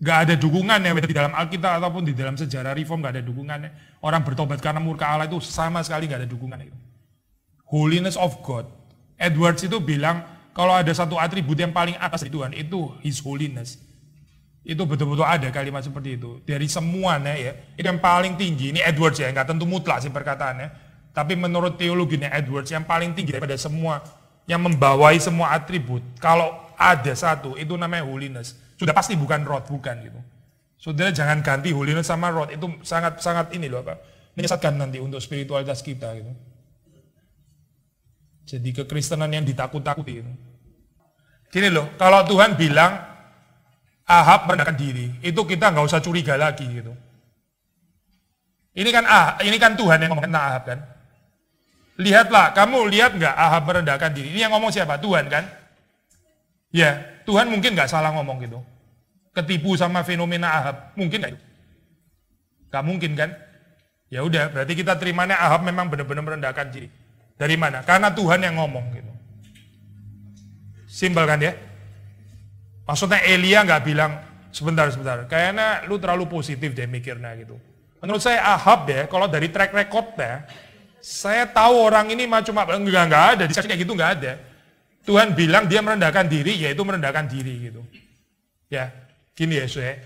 Gak ada dukungannya di dalam Alkitab ataupun di dalam sejarah reform, gak ada dukungannya. Orang bertobat karena murka Allah itu sama sekali gak ada dukungannya. Holiness of God. Edwards itu bilang kalau ada satu atribut yang paling atas dari Tuhan itu His holiness. Itu betul-betul ada kalimat seperti itu. Dari semuanya ya, itu yang paling tinggi. Ini Edwards ya, gak tentu mutlak sih perkataannya. Tapi menurut teologinya Edwards yang paling tinggi daripada semua yang membawai semua atribut, kalau ada satu itu namanya holiness. Sudah pasti bukan wrath, bukan gitu. Saudara jangan ganti holiness sama wrath, itu sangat ini loh Pak. Menyesatkan nanti untuk spiritualitas kita gitu. Jadi kekristenan yang ditakut-takuti gitu. Gini loh, kalau Tuhan bilang Ahab merendahkan diri, itu kita nggak usah curiga lagi gitu. Ini kan Tuhan yang ngomong tentang Ahab kan. Lihatlah, kamu lihat nggak Ahab merendahkan diri? Ini yang ngomong siapa? Tuhan kan? Ya, Tuhan mungkin nggak salah ngomong gitu. Ketipu sama fenomena Ahab, mungkin nggak? Nggak mungkin kan? Ya udah, berarti kita terimanya Ahab memang benar-benar merendahkan diri. Dari mana? Karena Tuhan yang ngomong gitu. Simpel kan ya? Maksudnya Elia nggak bilang sebentar, kayaknya lu terlalu positif deh mikirnya gitu. Menurut saya Ahab ya, kalau dari track recordnya, saya tahu orang ini cuma enggak ada, dikasih kayak gitu enggak ada. Tuhan bilang dia merendahkan diri, yaitu merendahkan diri gitu. Ya, gini ya saya.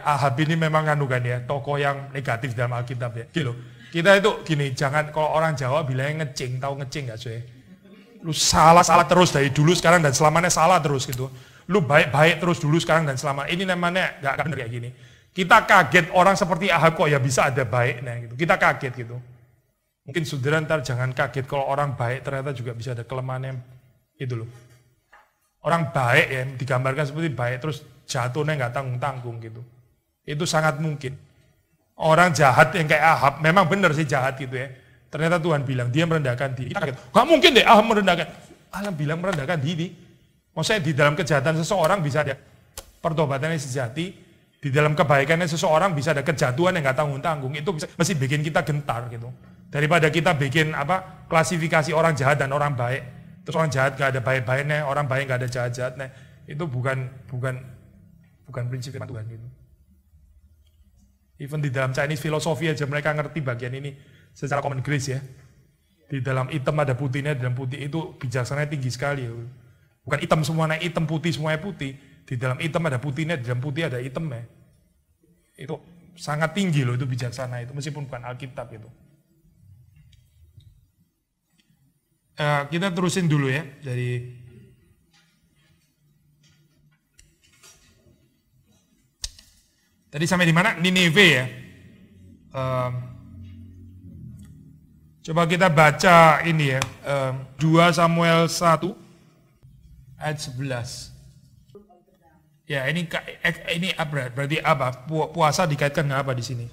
Ahab ini memang kan ya, tokoh yang negatif dalam Alkitab ya. Gitu. Kita itu gini, jangan kalau orang Jawa bilangnya ngecing, tahu ngecing enggak saya? Lu salah terus dari dulu sekarang dan selamanya salah terus gitu. Lu baik terus dulu sekarang dan selamanya. Ini namanya enggak benar kayak gini. Kita kaget orang seperti Ahab kok ya bisa ada baiknya gitu. Kita kaget gitu. Mungkin saudara ntar jangan kaget kalau orang baik ternyata juga bisa ada kelemahannya itu loh. Orang baik ya digambarkan seperti baik terus jatuhnya nggak tanggung-tanggung gitu. Itu sangat mungkin. Orang jahat yang kayak Ahab memang benar sih jahat gitu ya. Ternyata Tuhan bilang dia merendahkan diri. Kita kaget, gak mungkin deh Ahab merendahkan. Allah bilang merendahkan diri. Maksudnya di dalam kejahatan seseorang bisa ada pertobatannya sejati. Di dalam kebaikannya seseorang bisa ada kejatuhan yang nggak tanggung-tanggung. Itu bisa mesti bikin kita gentar gitu. Daripada kita bikin klasifikasi orang jahat dan orang baik. Terus orang jahat nggak ada baik-baiknya, orang baik nggak ada jahat-jahatnya. Itu bukan prinsip firman Tuhan gitu. Even di dalam Chinese filosofi aja mereka ngerti bagian ini secara common grace ya. Di dalam hitam ada putihnya, di dalam putih itu bijaksananya tinggi sekali. Bukan hitam semuanya hitam, putih semuanya putih. Di dalam hitam ada putihnya, di dalam putih ada hitamnya. Itu sangat tinggi loh itu bijaksana itu, meskipun bukan Alkitab itu. Kita terusin dulu ya dari tadi sampai di mana? Ninive ya. Coba kita baca ini ya, 2 Samuel 1 ayat 11. Ya ini apa? Berarti apa? Puasa dikaitkan dengan apa di sini?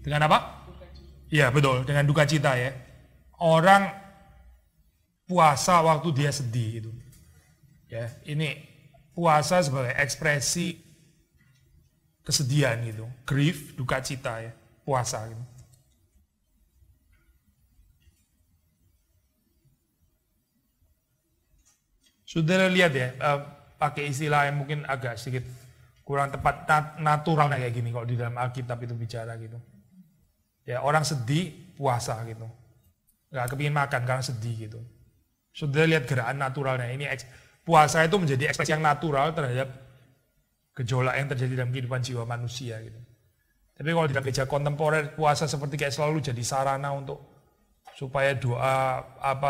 Dengan apa? Ya betul, dengan duka cita ya. Orang puasa waktu dia sedih itu. Ya, ini puasa sebagai ekspresi kesedihan gitu. Grief, duka cita ya, puasa gitu. Saudara lihat ya, pakai istilah yang mungkin agak sedikit kurang tepat, natural kayak gini kalau di dalam Alkitab itu bicara gitu. Ya, orang sedih puasa gitu. Nggak kepingin makan karena sedih gitu. Saudara lihat gerakan naturalnya, ini puasa itu menjadi ekspresi yang natural terhadap gejolak yang terjadi dalam kehidupan jiwa manusia gitu. Tapi kalau di dalam gereja kontemporer, puasa seperti kayak selalu jadi sarana untuk supaya doa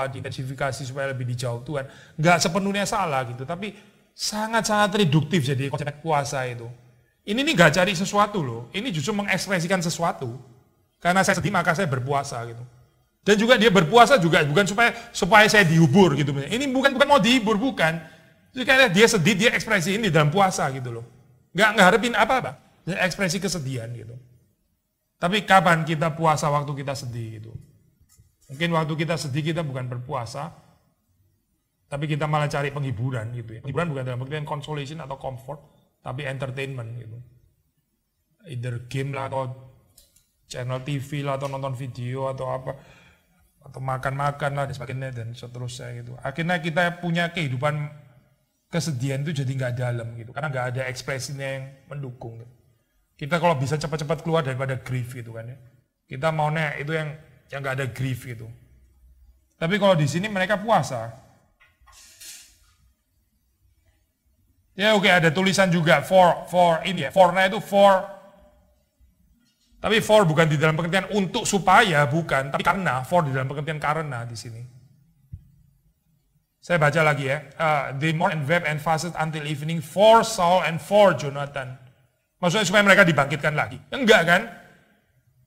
diintensifikasi supaya lebih dijauh Tuhan. Nggak sepenuhnya salah gitu, tapi sangat-sangat reduktif jadi konsep puasa itu. Ini nih nggak cari sesuatu loh, ini justru mengekspresikan sesuatu. Karena saya sedih maka saya berpuasa gitu. Dan juga dia berpuasa juga bukan supaya saya dihibur gitu. Ini bukan mau dihibur, bukan. Jadi karena dia sedih, dia ekspresi ini dalam puasa gitu loh. Nggak ngarepin apa-apa, ekspresi kesedihan gitu. Tapi kapan kita puasa waktu kita sedih gitu? Mungkin waktu kita sedih kita bukan berpuasa, tapi kita malah cari penghiburan gitu ya. Penghiburan bukan dalam artian consolation atau comfort, tapi entertainment gitu. either game lah atau channel TV lah atau nonton video atau apa atau makan-makan lah dan sebagainya dan seterusnya gitu. Akhirnya kita punya kehidupan kesedihan itu jadi nggak dalam gitu karena nggak ada ekspresinya yang mendukung. Gitu. Kita kalau bisa cepat-cepat keluar daripada grief gitu kan ya. Kita maunya itu yang nggak ada grief gitu. Tapi kalau di sini mereka puasa. Ya oke, ada tulisan juga for ini ya. For-nya itu for. Tapi for bukan di dalam pengertian untuk supaya, bukan, tapi karena, for di dalam pengertian karena di sini. Saya baca lagi ya. They mourned and wept and fasted until evening for Saul and for Jonathan. Maksudnya supaya mereka dibangkitkan lagi. Enggak kan?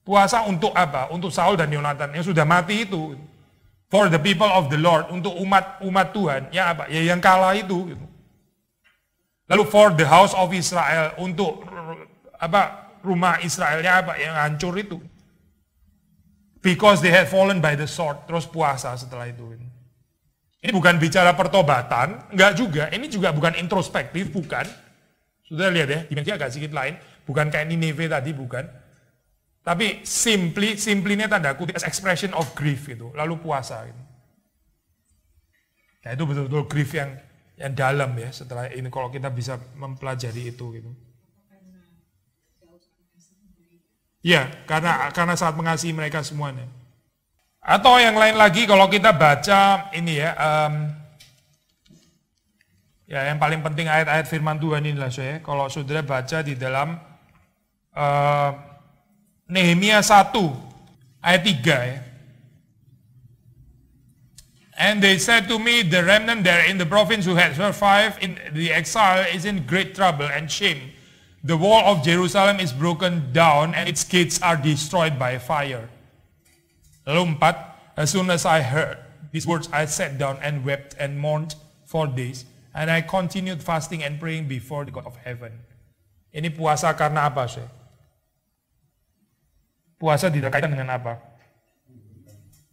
Puasa untuk apa? Untuk Saul dan Jonathan yang sudah mati itu. For the people of the Lord, untuk umat Tuhan. Ya apa? Ya yang kalah itu. Gitu. Lalu for the house of Israel, untuk apa? Rumah Israelnya apa yang hancur itu. Because they had fallen by the sword. Terus puasa setelah itu. Ini bukan bicara pertobatan, enggak juga. Ini juga bukan introspektif, bukan. Sudah lihat ya, dimensi agak sedikit lain. Bukan kayak Nineveh tadi, bukan. Tapi simply-nya tanda kutip as expression of grief itu. Lalu puasa. Gitu. Nah itu betul-betul grief yang dalam ya. Setelah ini kalau kita bisa mempelajari itu gitu. Ya, karena saat mengasihi mereka semuanya. Atau yang lain lagi kalau kita baca ini ya, ya yang paling penting ayat-ayat firman Tuhan inilah saya. Kalau saudara baca di dalam Nehemia 1 ayat 3 ya. And they said to me, the remnant there in the province who had survived in the exile is in great trouble and shame. The wall of Jerusalem is broken down and its gates are destroyed by fire. Lalu 4, as soon as I heard these words, I sat down and wept and mourned for days. And I continued fasting and praying before the God of heaven. Ini puasa karena apa, sih? Puasa tidak kaitan dengan apa?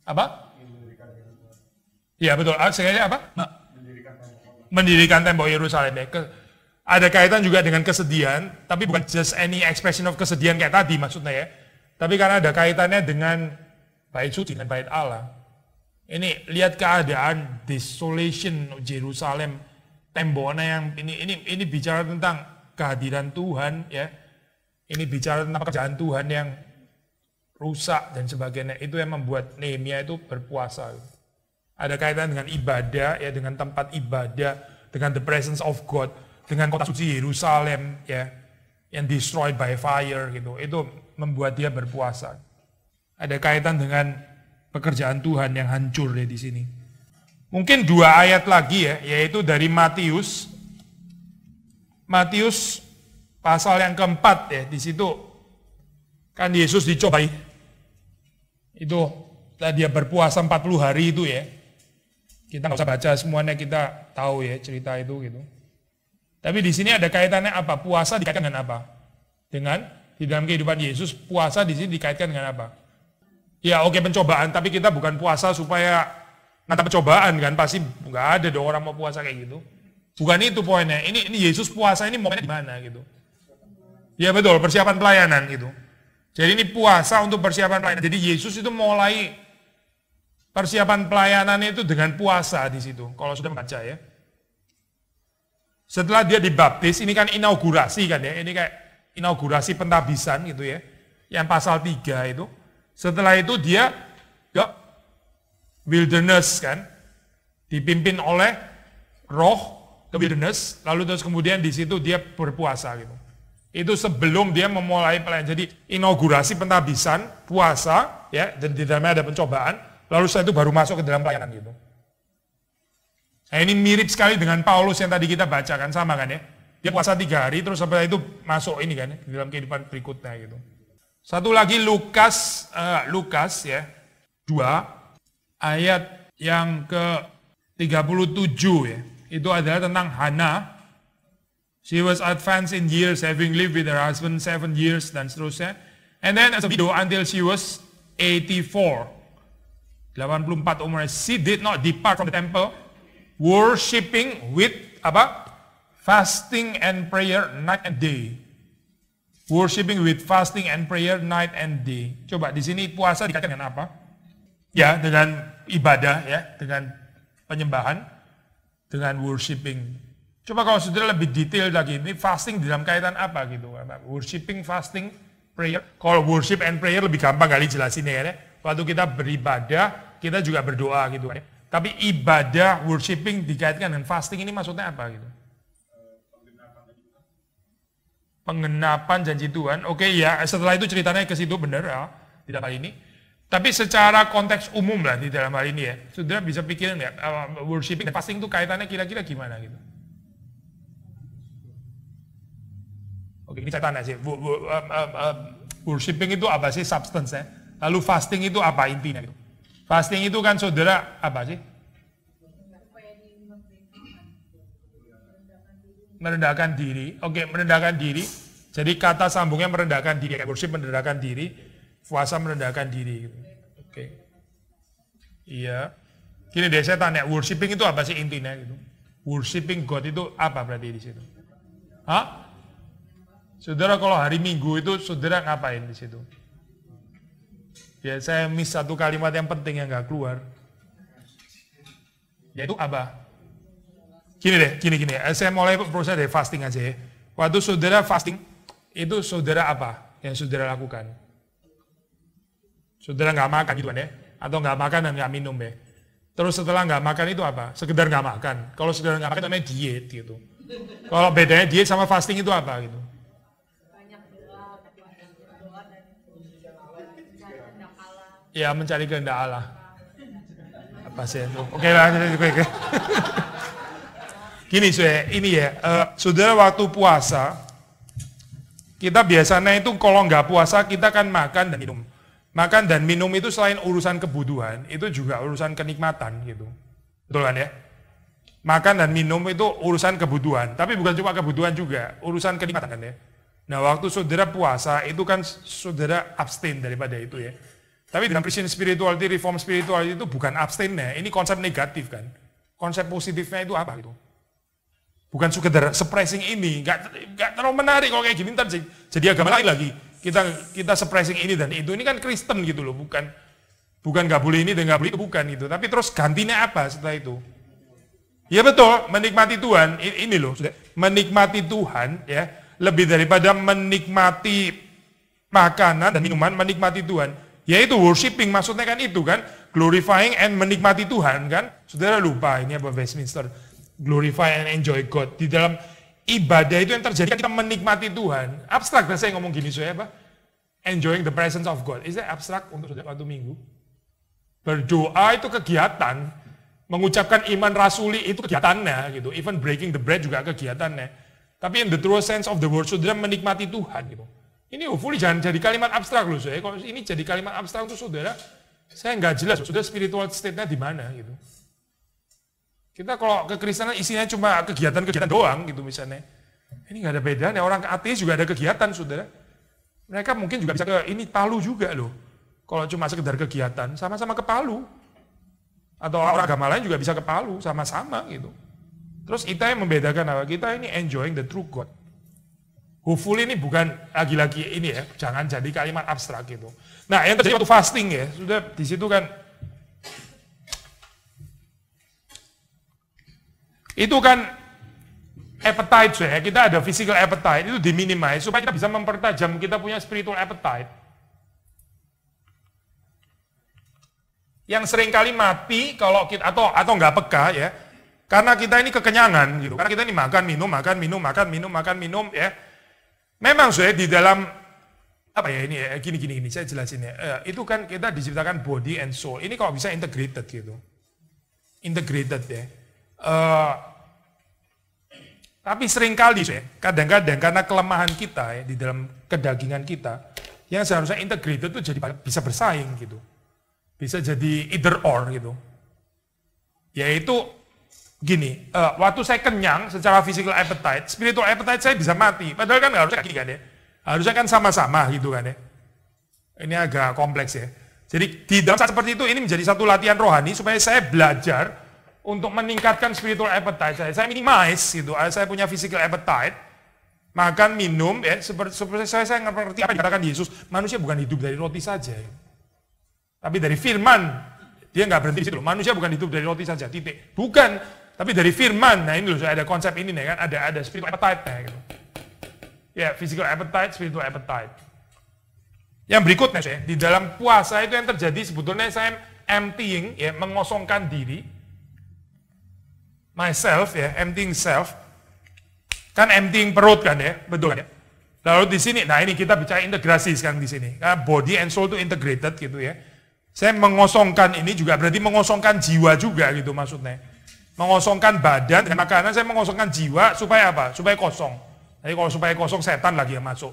Apa? Iya betul. Sekali apa? Mendirikan tembok Yerusalem. Ada kaitan juga dengan kesedihan, tapi bukan just any expression of kesedihan kayak tadi maksudnya ya. Tapi karena ada kaitannya dengan bait suci, dengan bait Allah. Ini lihat keadaan desolation Jerusalem, temboknya yang ini bicara tentang kehadiran Tuhan ya. Ini bicara tentang pekerjaan Tuhan yang rusak dan sebagainya. Itu yang membuat Nehemia itu berpuasa. Ada kaitan dengan ibadah ya, dengan tempat ibadah, dengan the presence of God. Dengan kota suci Yerusalem ya yang destroyed by fire gitu, itu membuat dia berpuasa. Ada kaitan dengan pekerjaan Tuhan yang hancur ya di sini. Mungkin 2 ayat lagi ya, yaitu dari Matius pasal yang keempat ya, di situ kan Yesus dicobai. Itu setelah dia berpuasa 40 hari itu ya. Kita nggak usah baca semuanya, kita tahu ya cerita itu gitu. Tapi di sini ada kaitannya apa? Puasa dikaitkan dengan apa? Dengan di dalam kehidupan Yesus, puasa di sini dikaitkan dengan apa? Ya oke, pencobaan, tapi kita bukan puasa supaya nata pencobaan kan, pasti nggak ada dong orang mau puasa kayak gitu. Bukan itu poinnya. Ini Yesus puasa ini momennya di mana gitu? Ya betul, persiapan pelayanan gitu. Jadi ini puasa untuk persiapan pelayanan. Jadi Yesus itu mulai persiapan pelayanan itu dengan puasa di situ. Kalau sudah membaca ya. Setelah dia dibaptis, ini kan inaugurasi kan ya, ini kayak inaugurasi pentabisan gitu ya, yang pasal 3 itu. Setelah itu dia ke wilderness kan, dipimpin oleh roh ke wilderness, lalu terus kemudian di situ dia berpuasa gitu. Itu sebelum dia memulai pelayanan. Jadi inaugurasi pentabisan, puasa ya, dan di dalamnya ada pencobaan, lalu setelah itu baru masuk ke dalam pelayanan gitu. Nah ini mirip sekali dengan Paulus yang tadi kita bacakan, sama kan ya. Dia puasa 3 hari, terus setelah itu masuk ini kan ya, di dalam kehidupan berikutnya gitu. Satu lagi Lukas ya, 2 ayat yang ke-37 ya. Itu adalah tentang Hana. She was advanced in years, having lived with her husband 7 years, dan seterusnya. And then as a widow until she was 84. 84 umurnya. She did not depart from the temple, worshiping with apa? Fasting and prayer night and day. Worshipping with fasting and prayer night and day. Coba di sini puasa dikaitkan dengan apa? Ya, dengan ibadah ya, dengan penyembahan, dengan worshipping. Coba kalau saudara lebih detail lagi, ini fasting dalam kaitan apa gitu? Worshipping, fasting, prayer. Kalau worship and prayer lebih gampang kali jelasin ya. Waktu kita beribadah, kita juga berdoa gitu kan. Tapi ibadah, worshipping dikaitkan dengan fasting ini maksudnya apa gitu? Penggenapan janji Tuhan. Oke ya, setelah itu ceritanya ke situ benar ya, di dalam hal ini. Tapi secara konteks umum lah di dalam hal ini ya, saudara bisa pikirin ya, worshipping dan fasting itu kaitannya kira-kira gimana gitu. Oke, ini catatan sih. Worshipping itu apa sih substance ya? Lalu fasting itu apa intinya gitu? Fasting itu kan saudara apa sih? Merendahkan diri. Oke, merendahkan diri. Jadi kata sambungnya merendahkan diri. Worship merendahkan diri, puasa merendahkan diri. Oke. Iya. Gini deh, saya tanya, worshiping itu apa sih intinya gitu? Worshipping God itu apa berarti di situ? Hah? Saudara kalau hari Minggu itu saudara ngapain di situ? Ya saya miss satu kalimat yang penting yang nggak keluar. Yaitu apa? Gini deh, gini. Saya mulai proses dari fasting aja ya. Waktu saudara fasting, itu saudara apa yang saudara lakukan? Saudara nggak makan gitu kan ya? Atau nggak makan dan nggak minum ya? Terus setelah nggak makan itu apa? Sekedar nggak makan. Kalau saudara nggak makan namanya diet gitu. Kalau bedanya diet sama fasting itu apa gitu? Ya mencari kehendak Allah. Apa sih itu? Oke lah, oke. Gini ini ya, saudara waktu puasa, kita biasanya itu kalau nggak puasa kita kan makan dan minum. Makan dan minum itu selain urusan kebutuhan, itu juga urusan kenikmatan gitu. Betul kan ya? Makan dan minum itu urusan kebutuhan, tapi bukan cuma kebutuhan juga, urusan kenikmatan kan ya. Nah waktu saudara puasa itu kan saudara abstain daripada itu ya. Tapi dalam Christian spirituality, reform spirituality itu bukan abstainnya, ini konsep negatif kan. Konsep positifnya itu apa gitu? Bukan sekedar suppressing ini, nggak terlalu menarik kalau kayak gini ntar jadi agama lain lagi. Kita suppressing ini dan itu, ini kan Kristen gitu loh, bukan nggak boleh ini dan nggak boleh itu, bukan gitu. Tapi terus gantinya apa setelah itu? Ya betul, menikmati Tuhan, ini loh, menikmati Tuhan ya, lebih daripada menikmati makanan dan minuman, menikmati Tuhan. Yaitu worshiping, maksudnya kan itu kan, glorifying and menikmati Tuhan kan. Saudara lupa ini apa Westminster, glorify and enjoy God. Di dalam ibadah itu yang terjadi kan kita menikmati Tuhan. Abstrak dan saya ngomong gini saya apa? Enjoying the presence of God. Is that abstrak untuk saudara waktu Minggu? Berdoa itu kegiatan, mengucapkan iman rasuli itu kegiatannya gitu. Even breaking the bread juga kegiatannya. Tapi in the true sense of the word, saudara menikmati Tuhan gitu. Ini hopefully jangan jadi kalimat abstrak loh saya. Kalau ini jadi kalimat abstrak untuk saudara, saya nggak jelas saudara spiritual state-nya di mana gitu. Kita kalau kekristenan isinya cuma kegiatan-kegiatan doang gitu misalnya. Ini nggak ada bedanya, orang ateis juga ada kegiatan saudara. Mereka mungkin juga bisa ke ini Palu juga loh. Kalau cuma sekedar kegiatan, sama-sama ke Palu. Atau orang agama lain juga bisa ke Palu, sama-sama gitu. Terus kita yang membedakan apa? Kita ini enjoying the true God. Hopefully ini bukan lagi-lagi ini ya, jangan jadi kalimat abstrak gitu. Nah yang terjadi waktu fasting ya, sudah di situ kan, itu kan appetite ya, kita ada physical appetite, itu diminimize supaya kita bisa mempertajam kita punya spiritual appetite. Yang seringkali mati kalau kita atau nggak peka ya, karena kita ini kekenyangan gitu, karena kita ini makan minum ya. Memang saya di dalam apa ya ini ya, gini saya jelasin ya. Itu kan kita diciptakan body and soul. Ini kalau bisa integrated gitu. Integrated ya. Tapi seringkali ya, kadang-kadang karena kelemahan kita ya di dalam kedagingan kita, yang seharusnya integrated itu jadi bisa bersaing gitu. Bisa jadi either or gitu. Yaitu gini, waktu saya kenyang secara physical appetite, spiritual appetite saya bisa mati. Padahal kan harusnya kayak gini kan ya. Harusnya kan sama-sama gitu kan ya. Ini agak kompleks ya. Jadi di dalam saat seperti itu ini menjadi satu latihan rohani supaya saya belajar untuk meningkatkan spiritual appetite saya. Saya minimize gitu. Saya punya physical appetite. Makan, minum, ya seperti saya ngerti apa yang dikatakan Yesus, manusia bukan hidup dari roti saja, ya. Tapi dari firman. Dia nggak berhenti di situ. Manusia bukan hidup dari roti saja, titik. Bukan, tapi dari firman. Nah ini loh, ada konsep ini nih kan, ada spiritual appetite nih, gitu. Ya, physical appetite, spiritual appetite. Yang berikutnya, ya, di dalam puasa itu yang terjadi sebetulnya saya emptying, ya, mengosongkan diri. Myself, ya, emptying self. Kan emptying perut kan ya, betul kan ya. Lalu di sini, nah ini kita bicara integrasi sekarang di sini. Body and soul itu integrated gitu ya. Saya mengosongkan ini juga berarti mengosongkan jiwa juga gitu maksudnya. Mengosongkan badan dengan makanan, saya mengosongkan jiwa supaya apa? Supaya kosong. Jadi kalau supaya kosong setan lagi yang masuk.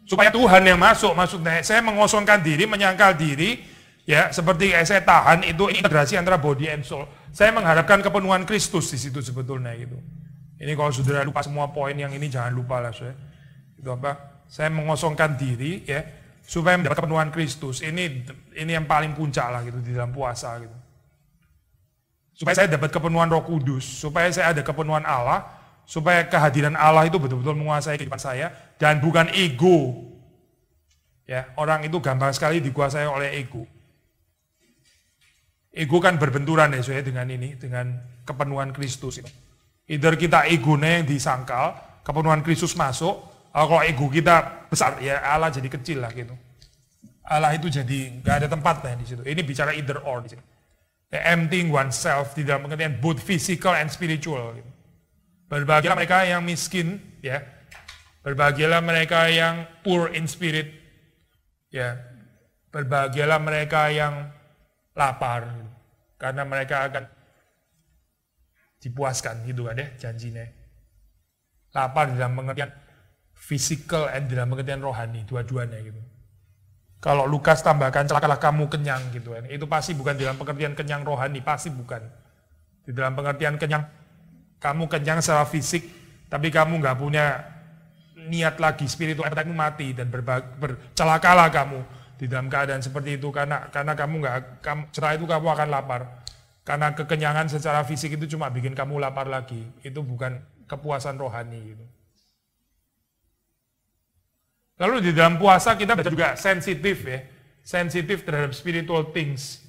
Supaya Tuhan yang masuk maksudnya. Saya mengosongkan diri, menyangkal diri, ya seperti saya tahan itu integrasi antara body and soul. Saya mengharapkan kepenuhan Kristus di situ sebetulnya gitu. Ini kalau saudara lupa semua poin yang ini jangan lupa lah saya. Itu apa? Saya mengosongkan diri ya supaya mendapat kepenuhan Kristus. Ini yang paling puncak lah gitu di dalam puasa gitu. Supaya saya dapat kepenuhan Roh Kudus, supaya saya ada kepenuhan Allah, supaya kehadiran Allah itu betul-betul menguasai kehidupan saya dan bukan ego. Ya, orang itu gampang sekali dikuasai oleh ego. Ego kan berbenturan ya saya dengan ini, dengan kepenuhan Kristus itu. Either kita egonya yang disangkal, kepenuhan Kristus masuk. Kalau ego kita besar, ya Allah jadi kecil lah gitu. Allah itu jadi nggak ada tempatnya di situ. Ini bicara either or di sini. Emptying oneself di dalam pengertian both physical and spiritual. Gitu. Berbahagialah mereka yang miskin, ya. Berbahagialah mereka yang poor in spirit, ya. Berbahagialah mereka yang lapar, gitu. Karena mereka akan dipuaskan, gitu kan ya janjinya. Lapar di dalam pengertian physical and dalam pengertian rohani, dua-duanya gitu. Kalau Lukas tambahkan celakalah kamu kenyang gitu kan. Itu pasti bukan dalam pengertian kenyang rohani, pasti bukan. Di dalam pengertian kenyang, kamu kenyang secara fisik, tapi kamu nggak punya niat lagi, spiritual appetite-mu mati dan celakalah kamu di dalam keadaan seperti itu karena kamu setelah itu kamu akan lapar. Karena kekenyangan secara fisik itu cuma bikin kamu lapar lagi. Itu bukan kepuasan rohani gitu. Lalu di dalam puasa kita juga sensitif ya, sensitif terhadap spiritual things,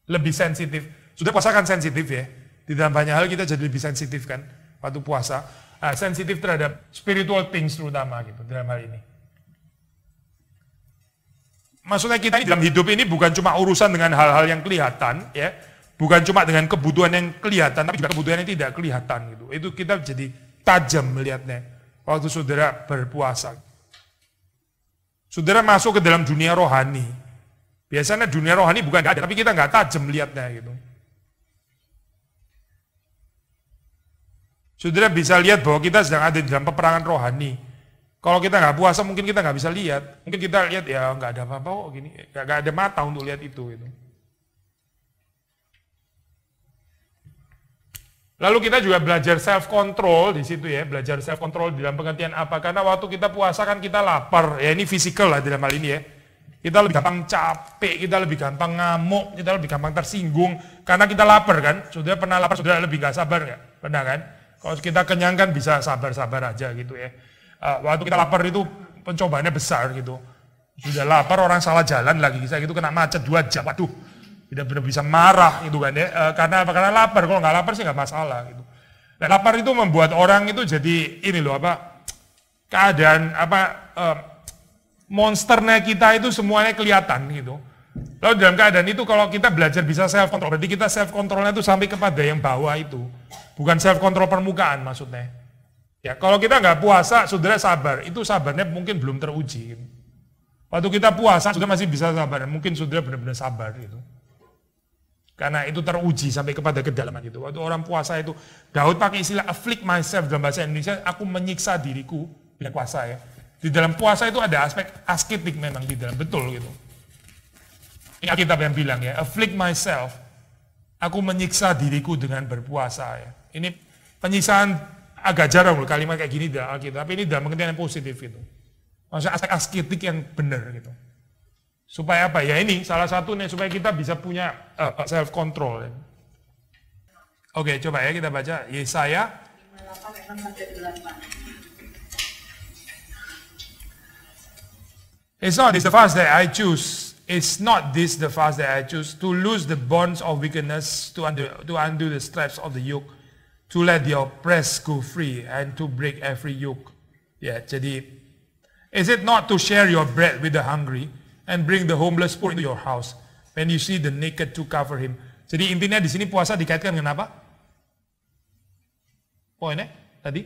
lebih sensitif. Sudah puasa kan sensitif ya, di dalam banyak hal kita jadi lebih sensitif kan waktu puasa, sensitif terhadap spiritual things terutama gitu dalam hal ini. Maksudnya kita ini dalam hidup ini bukan cuma urusan dengan hal-hal yang kelihatan ya, bukan cuma dengan kebutuhan yang kelihatan, tapi juga kebutuhan yang tidak kelihatan gitu. Itu kita jadi tajam melihatnya waktu saudara berpuasa. Saudara masuk ke dalam dunia rohani. Biasanya dunia rohani bukan nggak ada, tapi kita nggak tajam melihatnya gitu. Saudara bisa lihat bahwa kita sedang ada di dalam peperangan rohani. Kalau kita nggak puasa mungkin kita nggak bisa lihat. Mungkin kita lihat ya nggak ada apa-apa kok gini, nggak ada mata untuk lihat itu gitu. Lalu kita juga belajar self control di situ ya, belajar self control dalam pengertian apa? Karena waktu kita puasa kan kita lapar, ya ini fisikal lah dalam hal ini ya. Kita lebih gampang capek, kita lebih gampang ngamuk, kita lebih gampang tersinggung karena kita lapar kan. Saudara pernah lapar, saudara lebih gak sabar nggak? Pernah kan? Kalau kita kenyang kan bisa sabar-sabar aja gitu ya. Waktu kita lapar itu pencobaannya besar gitu. Sudah lapar orang salah jalan lagi, bisa gitu kena macet 2 jam, waduh. Tidak benar bisa marah gitu kan ya, karena apa? Karena lapar. Kalau nggak lapar sih nggak masalah gitu. Dan lapar itu membuat orang itu jadi ini loh apa keadaan apa monsternya kita itu semuanya kelihatan gitu. Lalu dalam keadaan itu kalau kita belajar bisa self control, berarti kita self controlnya itu sampai kepada yang bawah itu, bukan self control permukaan maksudnya. Ya kalau kita nggak puasa, saudara sabar, itu sabarnya mungkin belum teruji. Gitu. Waktu kita puasa, saudara masih bisa sabar, mungkin saudara benar-benar sabar gitu. Karena itu teruji sampai kepada kedalaman itu. Waktu orang puasa itu, Daud pakai istilah afflict myself dalam bahasa Indonesia, aku menyiksa diriku bila puasa ya. Di dalam puasa itu ada aspek asketik memang di dalam, betul gitu. Ini Alkitab yang bilang ya, afflict myself, aku menyiksa diriku dengan berpuasa ya. Ini penyiksaan agak jarang loh kalimat kayak gini dalam Alkitab, tapi ini dalam pengertian yang positif itu. Maksudnya aspek asketik yang benar gitu. Supaya apa? Ya ini salah satunya supaya kita bisa punya self control. Ya. Oke, coba ya kita baca Yesaya 58 ayat 6-8. It's not this the fast that I choose. It's not this the fast that I choose, to loose the bonds of wickedness, to undo the straps of the yoke, to let the oppressed go free, and to break every yoke. Ya, jadi, is it not to share your bread with the hungry, and bring the homeless poor into your house, when you see the naked to cover him? Jadi intinya di sini puasa dikaitkan dengan apa? Poinnya tadi?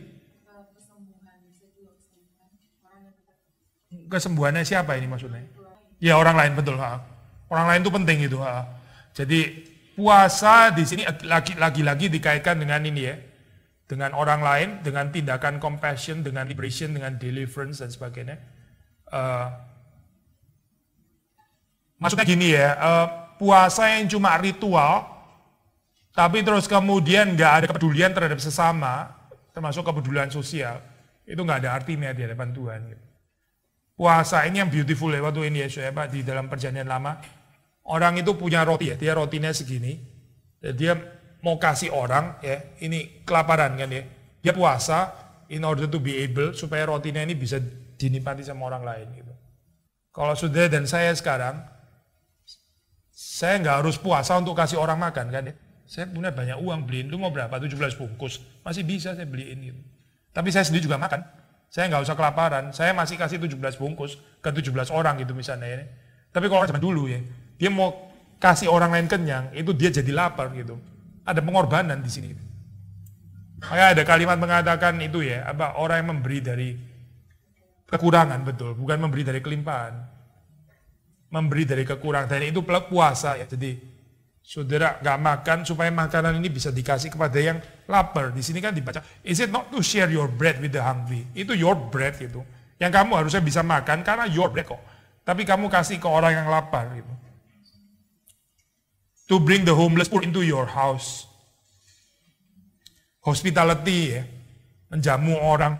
Kesembuhannya siapa ini maksudnya? Ya orang lain, betul. Orang lain itu penting itu. Jadi puasa di sini lagi-lagi dikaitkan dengan ini ya, dengan orang lain, dengan tindakan compassion, dengan liberation, dengan deliverance dan sebagainya. Maksudnya gini ya, puasa yang cuma ritual, tapi terus kemudian nggak ada kepedulian terhadap sesama, termasuk kepedulian sosial, itu nggak ada artinya di hadapan Tuhan. Gitu. Puasa ini yang beautiful ya, waktu ini ya Pak, di dalam perjanjian lama, orang itu punya roti ya, dia rotinya segini, dia mau kasih orang ya, ini kelaparan kan ya, dia puasa in order to be able, supaya rotinya ini bisa dinikmati sama orang lain gitu. Kalau saudara dan saya sekarang, saya nggak harus puasa untuk kasih orang makan kan ya, saya punya banyak uang, beliin, lu mau berapa, 17 bungkus, masih bisa saya beliin gitu. Tapi saya sendiri juga makan. Saya nggak usah kelaparan, saya masih kasih 17 bungkus ke 17 orang gitu misalnya ya. Tapi kalau zaman dulu ya, dia mau kasih orang lain kenyang, itu dia jadi lapar gitu. Ada pengorbanan di sini. Makanya ada kalimat mengatakan itu ya, apa orang yang memberi dari kekurangan, betul, bukan memberi dari kelimpahan. Memberi dari kekurangan, dan itu puasa ya. Jadi saudara nggak makan supaya makanan ini bisa dikasih kepada yang lapar. Di sini kan dibaca, is it not to share your bread with the hungry? Itu your bread gitu. Yang kamu harusnya bisa makan karena your bread kok. Tapi kamu kasih ke orang yang lapar gitu. To bring the homeless poor into your house. Hospitality ya, menjamu orang.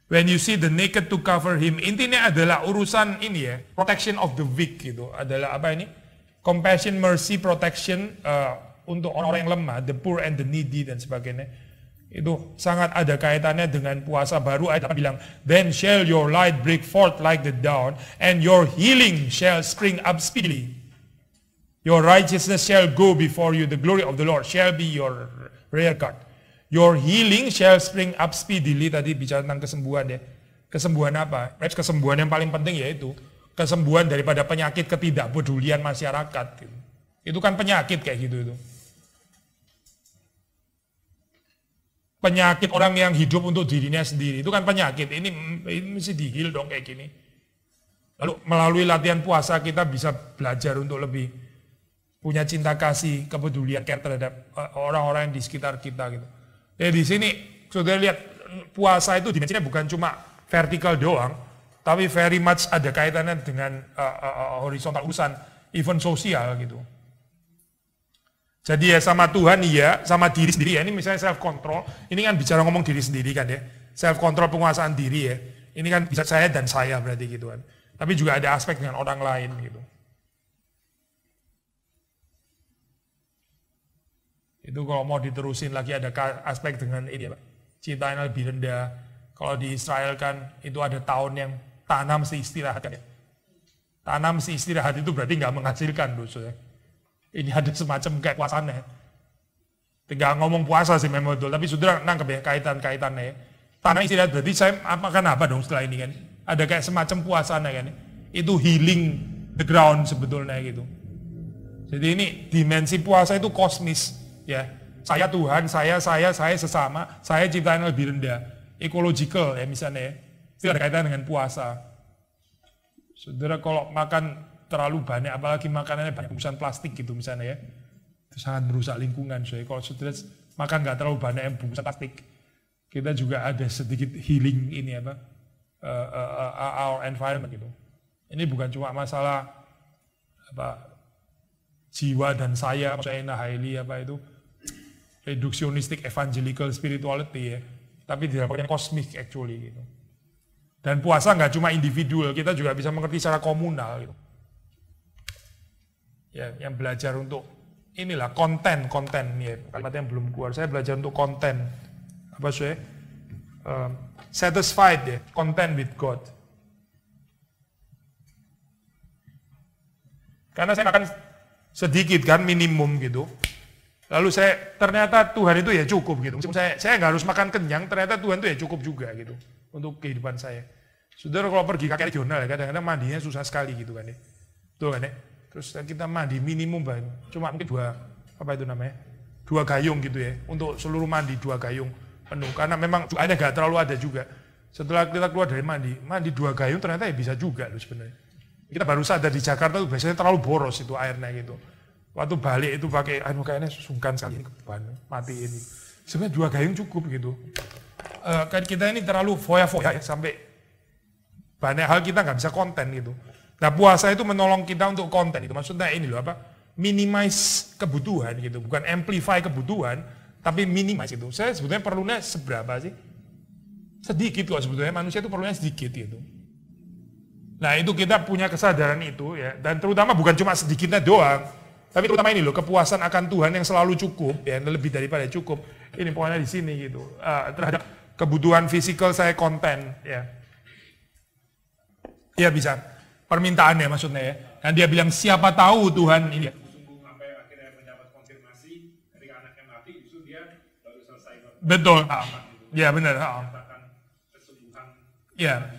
When you see the naked to cover him. Intinya adalah urusan ini ya, protection of the weak gitu. Adalah apa ini? Compassion, mercy, protection untuk orang-orang yang lemah, the poor and the needy dan sebagainya. Itu sangat ada kaitannya dengan puasa baru. Ayat 8 bilang, then shall your light break forth like the dawn, and your healing shall spring up speedily. Your righteousness shall go before you, the glory of the Lord shall be your rear guard. Your healing shall spring up speedily. Tadi bicara tentang kesembuhan ya. Kesembuhan apa? Kesembuhan yang paling penting yaitu kesembuhan daripada penyakit ketidakpedulian masyarakat. Gitu. Itu kan penyakit kayak gitu itu. Penyakit orang yang hidup untuk dirinya sendiri, itu kan penyakit. Ini mesti dihil dong kayak gini. Lalu melalui latihan puasa kita bisa belajar untuk lebih punya cinta kasih, kepedulian care terhadap orang-orang yang di sekitar kita gitu. Jadi di sini saudara lihat puasa itu dimensinya bukan cuma vertikal doang, tapi very much ada kaitannya dengan horizontal urusan, event sosial gitu. Jadi ya sama Tuhan iya, sama diri sendiri ya. Ini misalnya self control, ini kan bicara ngomong diri sendiri kan ya. Self control penguasaan diri ya. Ini kan bisa saya dan saya berarti gitu kan. Tapi juga ada aspek dengan orang lain gitu. Itu kalau mau diterusin lagi ada aspek dengan ini ya Pak. Cinta yang lebih rendah. Kalau di Israel kan itu ada tahun yang tanam mesti istirahat kan ya. Tanam mesti istirahat itu berarti nggak menghasilkan dosa ya. Ini ada semacam kayak puasanya. Tinggal ngomong puasa sih memang betul, tapi saudara nangkep ya kaitan-kaitannya ya. Tanam istirahat berarti saya makan apa dong setelah ini kan. Ada kayak semacam puasanya kan. Itu healing the ground sebetulnya gitu. Jadi ini dimensi puasa itu kosmis ya. Saya Tuhan, saya sesama, saya ciptaan yang lebih rendah. Ecological ya misalnya ya. Itu ada kaitan dengan puasa. Saudara kalau makan terlalu banyak, apalagi makanannya banyak bungkusan plastik gitu misalnya ya. Itu sangat merusak lingkungan. So, kalau saudara makan nggak terlalu banyak yang bungkusan plastik, kita juga ada sedikit healing ini apa, our environment gitu. Ini bukan cuma masalah apa jiwa dan saya, maksudnya Haili apa itu reductionistic evangelical spirituality ya, tapi didapatkan kosmik actually gitu. Dan puasa nggak cuma individual, kita juga bisa mengerti secara komunal gitu. Ya, yang belajar untuk inilah konten ya, kalimat yang belum keluar. Saya belajar untuk konten apa sih? Satisfied ya, content with God. Karena saya makan sedikit kan, minimum gitu. Lalu ternyata Tuhan itu ya cukup gitu. Saya nggak harus makan kenyang, ternyata Tuhan itu ya cukup juga gitu untuk kehidupan saya. Saudara kalau pergi kakek regional ya kadang-kadang mandinya susah sekali gitu kan ya. Betul kan ya? Terus kita mandi minimum cuma mungkin 2 gayung gitu ya. Untuk seluruh mandi 2 gayung penuh. Karena memang airnya nggak terlalu ada juga. Setelah kita keluar dari mandi 2 gayung ternyata ya bisa juga loh sebenarnya. Kita baru sadar di Jakarta tuh biasanya terlalu boros itu airnya gitu. Waktu balik itu pakai kayaknya sungkan sekali ke ban, matiin. Sebenarnya 2 gayung cukup gitu. Kan kita ini terlalu foya-foya ya, sampai banyak hal kita nggak bisa konten gitu. Nah puasa itu menolong kita untuk konten itu. Maksudnya ini loh minimize kebutuhan gitu, bukan amplify kebutuhan, tapi minimize itu. Saya sebetulnya perlunya seberapa sih? Sedikit kok sebetulnya, manusia itu perlunya sedikit gitu. Nah itu kita punya kesadaran itu ya, dan terutama bukan cuma sedikitnya doang, tapi terutama ini loh, kepuasan akan Tuhan yang selalu cukup, ya lebih daripada cukup. Ini pokoknya di sini gitu, terhadap kebutuhan fisikal saya konten ya. Ya bisa, permintaannya maksudnya ya. Dan dia bilang siapa tahu Tuhan ini. Sampai akhirnya mendapat konfirmasi ketika anaknya mati, justru dia baru selesai. Betul, ya benar. Ya,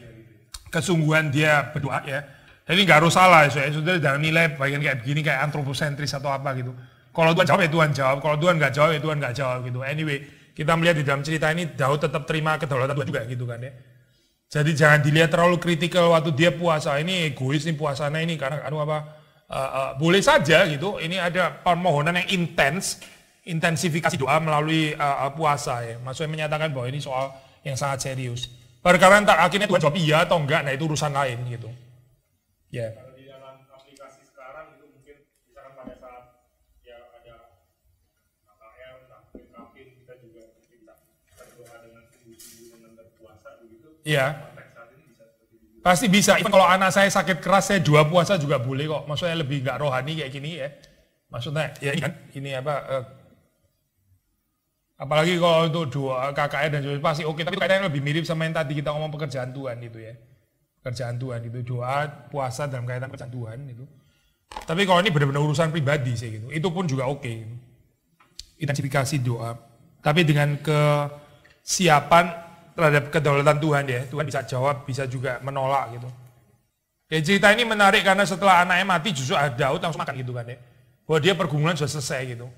kesungguhan dia berdoa ya. Jadi nggak harus salah, saudara jangan nilai bagian kayak begini kayak antroposentris atau apa gitu. Kalau Tuhan jawab ya Tuhan jawab, kalau Tuhan nggak jawab ya Tuhan nggak jawab gitu. Anyway, kita melihat di dalam cerita ini Daud tetap terima kedaulatan Tuhan juga gitu kan ya. Jadi jangan dilihat terlalu kritikal waktu dia puasa, ini egois nih puasanya ini karena boleh saja gitu. Ini ada permohonan yang intensifikasi doa melalui puasa ya. Maksudnya menyatakan bahwa ini soal yang sangat serius. Perkara ntar akhirnya Tuhan jawab iya atau enggak, nah itu urusan lain gitu. Ya. Kalau di dalam aplikasi sekarang itu mungkin misalkan pada saat ya ada KKR, KPN, kita juga bisa berdoa dengan sungguh-sungguh dengan berpuasa begitu. Iya. Pasti bisa. Even kalau anak saya sakit keras, saya doa puasa juga boleh kok. Maksudnya lebih nggak rohani kayak gini ya. Maksudnya ya ini apalagi kalau untuk doa KKR dan juga pasti oke. Tapi kayaknya lebih mirip sama yang tadi kita ngomong pekerjaan Tuhan gitu ya. Pekerjaan Tuhan itu doa puasa dalam kaitan pekerjaan Tuhan itu. Tapi kalau ini benar-benar urusan pribadi sih gitu. Itu pun juga oke. Intensifikasi doa. Tapi dengan kesiapan terhadap kedaulatan Tuhan ya. Tuhan bisa jawab, bisa juga menolak gitu. Ya, cerita ini menarik karena setelah anaknya mati justru Daud langsung makan gitu kan ya. Bahwa dia pergumulan sudah selesai gitu.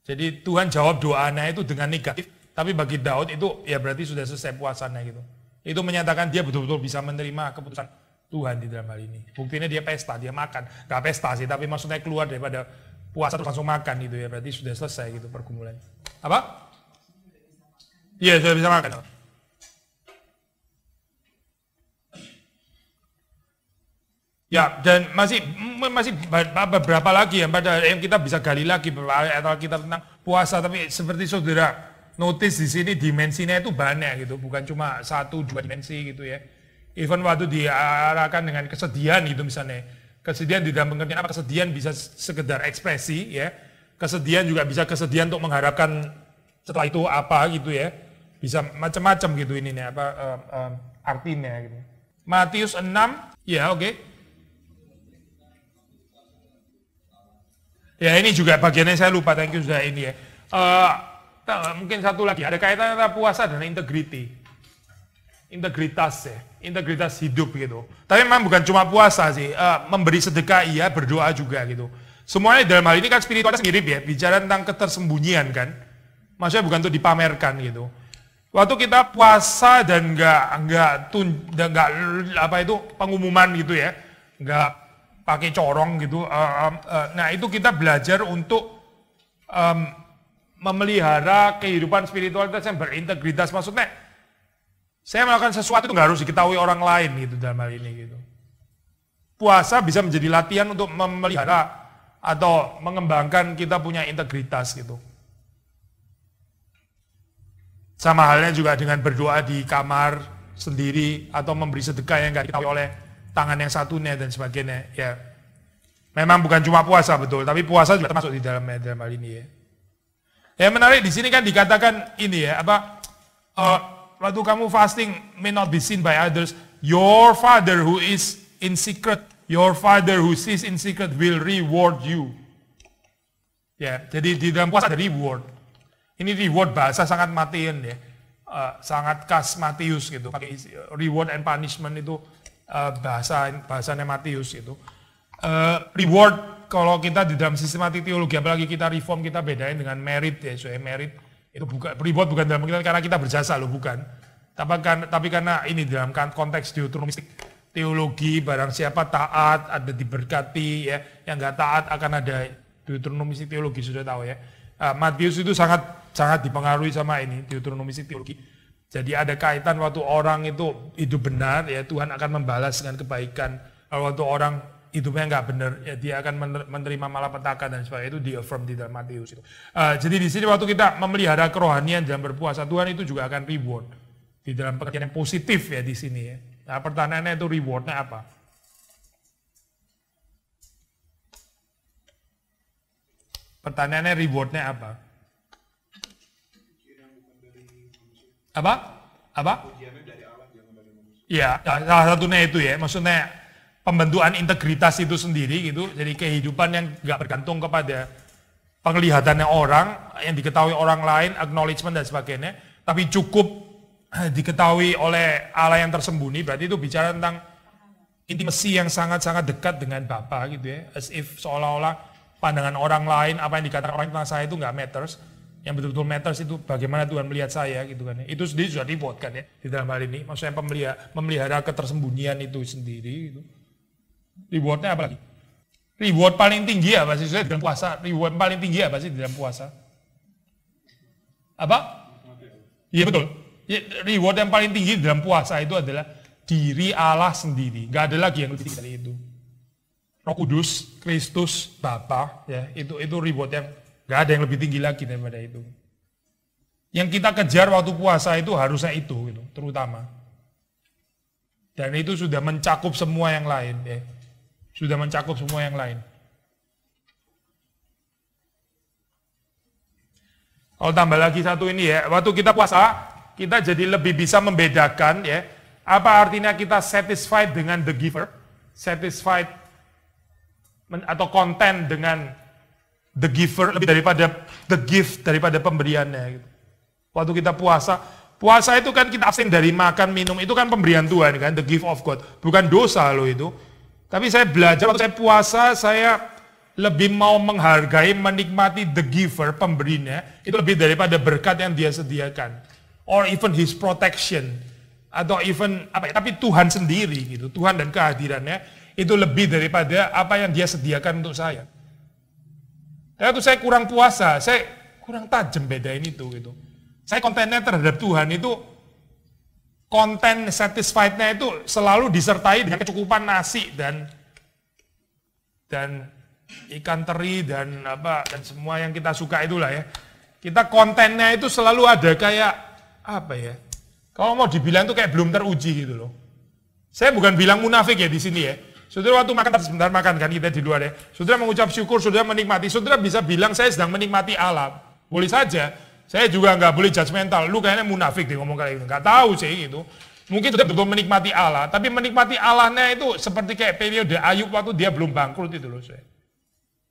Jadi Tuhan jawab doanya itu dengan negatif. Tapi bagi Daud itu ya berarti sudah selesai puasanya gitu. Itu menyatakan dia betul-betul bisa menerima keputusan Tuhan di dalam hal ini. Buktinya dia pesta, dia makan. Gak pesta sih, tapi maksudnya keluar daripada puasa terus langsung makan gitu ya. Berarti sudah selesai gitu pergumulan. Apa? Iya, sudah bisa makan. Ya, dan masih beberapa lagi yang kita bisa gali lagi atau kita tentang puasa, tapi seperti saudara notice di sini dimensinya itu banyak gitu, bukan cuma 1-2 dimensi gitu ya. Even waktu diarahkan dengan kesedihan gitu misalnya, kesedihan di dalam pengertian apa? Kesedihan bisa sekedar ekspresi ya, kesedihan juga bisa kesedihan untuk mengharapkan setelah itu apa gitu ya, bisa macam-macam gitu ini nih artinya gitu. Matius 6, ya oke. Ya ini juga bagiannya saya lupa, thank you sudah ini ya. Mungkin satu lagi, ada kaitannya antara puasa dan integritas ya, integritas hidup gitu. Tapi memang bukan cuma puasa sih, memberi sedekah iya, berdoa juga gitu. Semuanya dalam hal ini kan spiritualitas mirip ya, bicara tentang ketersembunyian kan. Maksudnya bukan untuk dipamerkan gitu. Waktu kita puasa dan enggak pengumuman gitu ya, enggak pakai corong gitu. Nah itu kita belajar untuk memelihara kehidupan spiritualitas yang berintegritas. Maksudnya saya melakukan sesuatu itu nggak harus diketahui orang lain gitu dalam hal ini gitu. Puasa bisa menjadi latihan untuk memelihara atau mengembangkan kita punya integritas gitu. Sama halnya juga dengan berdoa di kamar sendiri atau memberi sedekah yang nggak diketahui oleh tangan yang satunya dan sebagainya ya. Memang bukan cuma puasa betul, tapi puasa juga termasuk di dalam hal ini ya. Yang menarik di sini kan dikatakan ini ya, waktu kamu fasting may not be seen by others, your father who is in secret, Your Father who sees in secret will reward you. Ya, jadi di dalam puasa ada reward. Ini reward bahasa sangat Matian ya, sangat khas Matius gitu. Pakai reward and punishment itu bahasanya Matius itu. Reward kalau kita di dalam sistematik teologi, apalagi kita reform, kita bedain dengan merit ya. So merit itu bukan reward, bukan dalam karena kita berjasa loh, bukan. Tapi karena ini dalam konteks deuteronomistik teologi, barang siapa taat ada diberkati ya, yang nggak taat akan ada. Deuteronomistik teologi sudah tahu ya. Matius itu sangat dipengaruhi sama ini deuteronomistik teologi. Jadi ada kaitan waktu orang itu hidup benar ya, Tuhan akan membalas dengan kebaikan. Kalau waktu orang hidupnya nggak benar ya, dia akan menerima malapetaka dan sebagainya. Itu di-affirm di dalam Matius itu. Jadi di sini waktu kita memelihara kerohanian dalam berpuasa, Tuhan itu juga akan reward di dalam pengertian yang positif ya di sini ya. Nah, pertanyaannya itu rewardnya apa? Pertanyaannya rewardnya apa? Apa? Ya, salah satunya itu ya. Maksudnya pembentukan integritas itu sendiri gitu. Jadi kehidupan yang nggak bergantung kepada penglihatannya orang, yang diketahui orang lain, acknowledgement dan sebagainya, tapi cukup diketahui oleh Allah yang tersembunyi. Berarti itu bicara tentang intimasi yang sangat-sangat dekat dengan Bapa gitu ya. As if seolah-olah pandangan orang lain, apa yang dikatakan orang tentang saya itu nggak matters. Yang betul-betul matters itu bagaimana Tuhan melihat saya gitu kan ya. Itu sendiri sudah reward kan ya di dalam hal ini. Maksudnya memelihara ketersembunyian itu sendiri gitu. Rewardnya apa lagi? Reward paling tinggi apa sih di dalam puasa? Reward paling tinggi apa sih di dalam puasa? Apa? Iya betul. Reward yang paling tinggi di dalam puasa itu adalah diri Allah sendiri. Gak ada lagi yang lebih tinggi dari itu. Roh Kudus, Kristus, Bapa, ya itu reward yang gak ada yang lebih tinggi lagi daripada itu. Yang kita kejar waktu puasa itu harusnya itu gitu, terutama. Dan itu sudah mencakup semua yang lain ya. Sudah mencakup semua yang lain. Kalau tambah lagi satu ini ya, waktu kita puasa, kita jadi lebih bisa membedakan ya, apa artinya kita satisfied dengan the giver, satisfied atau content dengan the giver lebih daripada the gift, daripada pemberiannya gitu. Waktu kita puasa itu kan kita abstain dari makan minum, itu kan pemberian Tuhan kan, the gift of God, bukan dosa loh itu. Tapi saya belajar waktu saya puasa, saya lebih mau menghargai, menikmati the giver, pemberinya, itu lebih daripada berkat yang dia sediakan, or even his protection, atau even apa ya, tapi Tuhan sendiri gitu, Tuhan dan kehadirannya itu lebih daripada apa yang dia sediakan untuk saya. Waktu saya kurang puasa, saya kurang tajam bedain itu gitu. Saya kontennya terhadap Tuhan itu, konten satisfied-nya itu selalu disertai dengan kecukupan nasi dan ikan teri dan semua yang kita suka itulah ya. Kita kontennya itu selalu ada kayak apa ya? Kalau mau dibilang itu kayak belum teruji gitu loh. Saya bukan bilang munafik ya di sini ya. Saudara waktu makan, sebentar makan kan kita di luar ya. Saudara mengucap syukur, saudara menikmati. Saudara bisa bilang saya sedang menikmati Allah. Boleh saja. Saya juga nggak boleh judgmental. Lu kayaknya munafik deh ngomong kayak gitu. Nggak tahu sih gitu. Mungkin sudah betul menikmati Allah. Tapi menikmati Allahnya itu seperti kayak periode Ayub waktu dia belum bangkrut itu loh saya.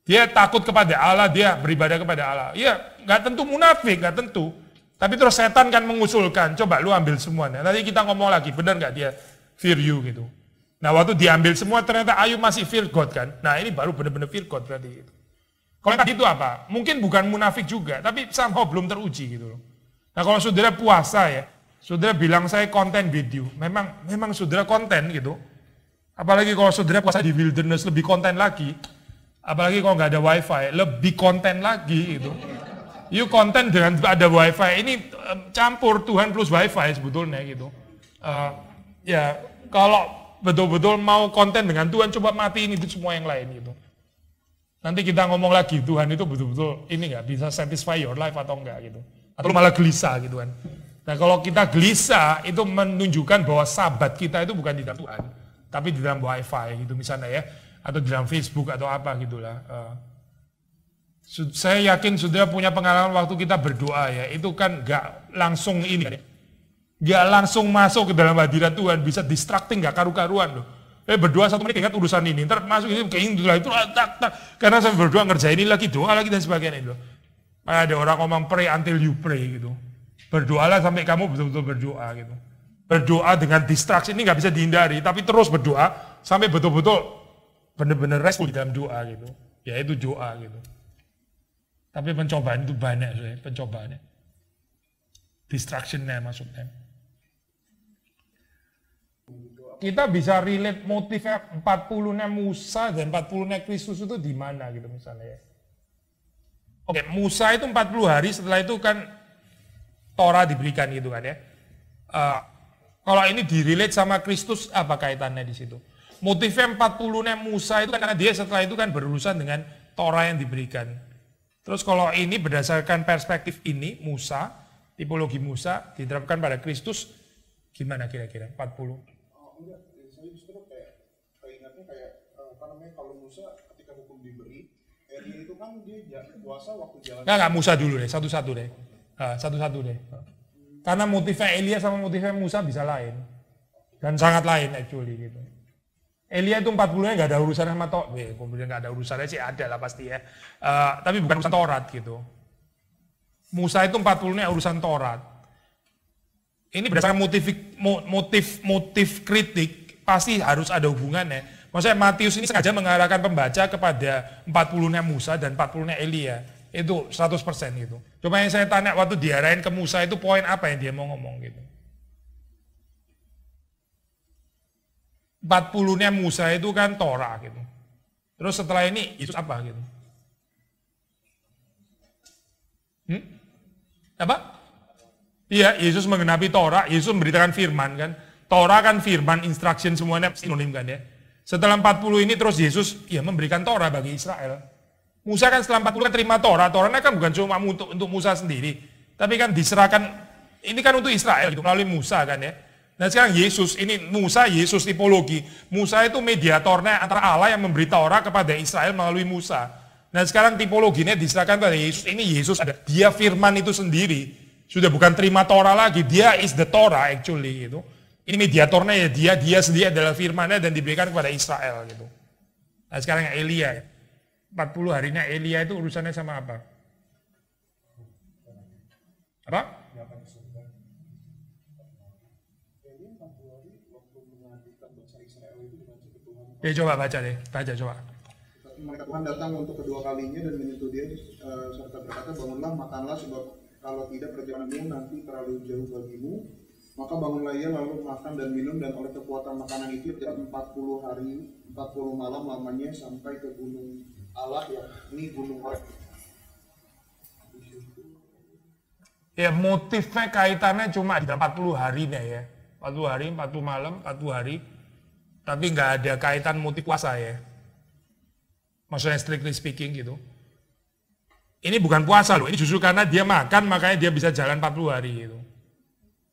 Dia takut kepada Allah, dia beribadah kepada Allah. Iya, nggak tentu munafik, nggak tentu. Tapi terus setan kan mengusulkan, coba lu ambil semuanya. Nanti kita ngomong lagi, benar nggak dia fear you gitu. Nah waktu diambil semua ternyata Ayub masih fear God kan. Nah ini baru benar-benar fear God berarti gitu. Kalau tadi itu apa? Mungkin bukan munafik juga, tapi somehow belum teruji gitu loh. Nah kalau saudara puasa ya, saudara bilang saya konten video, memang saudara konten gitu. Apalagi kalau saudara puasa di wilderness lebih konten lagi. Apalagi kalau nggak ada wifi, lebih konten lagi gitu. You konten dengan ada wifi, ini campur Tuhan plus wifi sebetulnya gitu. Ya kalau betul-betul mau konten dengan Tuhan, coba matiin itu semua yang lain gitu. Nanti kita ngomong lagi, Tuhan itu betul-betul ini nggak bisa satisfy your life atau enggak gitu. Atau malah gelisah gitu kan. Nah kalau kita gelisah, itu menunjukkan bahwa sahabat kita itu bukan di dalam Tuhan, tapi di dalam wifi gitu misalnya ya. Atau di dalam Facebook atau apa gitulah. Saya yakin sudah punya pengalaman waktu kita berdoa ya, itu kan nggak langsung ini kan ya. Nggak langsung masuk ke dalam hadirat Tuhan, bisa distracting nggak karu-karuan loh. berdoa 1 menit ingat urusan ini, ntar masuk ini kayak itu tak, karena saya berdoa ngerjain ini lagi, doa lagi dan sebagainya itu. Ada orang ngomong pray until you pray gitu. Berdoalah sampai kamu betul-betul berdoa gitu. Berdoa dengan distraksi ini nggak bisa dihindari, tapi terus berdoa sampai betul-betul benar-benar respon di dalam doa gitu. Ya itu doa gitu. Tapi pencobaan itu banyak sih, pencobaannya. Distraction-nya maksudnya. Kita bisa relate motifnya 40-nya Musa dan 40-nya Kristus itu di mana gitu misalnya ya. Oke, Musa itu 40 hari, setelah itu kan Torah diberikan gitu kan ya. Kalau ini direlate sama Kristus, apa kaitannya di situ? Motifnya 40-nya Musa itu kan karena dia setelah itu kan berurusan dengan Torah yang diberikan. Terus kalau ini berdasarkan perspektif ini, Musa, tipologi Musa, diterapkan pada Kristus, gimana kira-kira 40? Enggak, saya justru kayak ingatnya kayak kalau Musa ketika hukum diberi, Elia itu kan dia puasa waktu jalan. Enggak Musa dulu deh, satu-satu deh. Satu-satu deh. Karena motifnya Elia sama motifnya Musa bisa lain. Dan sangat lain actually gitu. Elia itu 40-nya nggak ada urusannya sama Taurat. Kemudian nggak ada urusannya sih ada lah pasti ya. Tapi bukan urusan Taurat gitu. Musa itu 40-nya urusan Taurat. Ini berdasarkan motif kritik pasti harus ada hubungannya. Maksudnya Matius ini sengaja mengarahkan pembaca kepada 40-nya Musa dan 40-nya Elia. Itu 100% gitu. Cuma yang saya tanya waktu diarahin ke Musa itu poin apa yang dia mau ngomong gitu. 40-nya Musa itu kan Torah gitu. Terus setelah ini Yesus apa gitu. Apa? Iya, Yesus menggenapi Torah, Yesus memberitakan firman kan. Torah kan firman, instruction semuanya sinonim kan ya. Setelah 40 ini terus Yesus ya memberikan Torah bagi Israel. Musa kan setelah 40 kan terima Torah, Torahnya kan bukan cuma untuk Musa sendiri. Tapi kan diserahkan, ini kan untuk Israel gitu, melalui Musa kan ya. Nah sekarang Yesus, ini Musa, Yesus tipologi. Musa itu mediatornya antara Allah yang memberi Torah kepada Israel melalui Musa. Nah sekarang tipologinya diserahkan pada Yesus, ini Yesus ada, dia firman itu sendiri. Sudah bukan terima Torah lagi, dia is the Torah actually gitu. Ini mediatornya ya dia sendiri adalah firmannya dan diberikan kepada Israel gitu. Nah sekarang yang Elia, 40 harinya Elia itu urusannya sama apa? Apa? Ya coba baca deh, baca coba. Mereka Tuhan datang untuk kedua kalinya dan menyentuh dia serta berkata, bangunlah, makanlah, sebab kalau tidak perjalananmu nanti terlalu jauh bagimu. Maka bangunlah ia lalu makan dan minum, dan oleh kekuatan makanan itu 40 hari, 40 malam lamanya sampai ke gunung Allah, yakni gunung Horeb. Ya motifnya kaitannya cuma di 40 harinya ya. 40 hari, 40 malam, 40 hari. Tapi nggak ada kaitan motif puasa ya. Maksudnya strictly speaking gitu. Ini bukan puasa loh, ini justru karena dia makan makanya dia bisa jalan 40 hari gitu.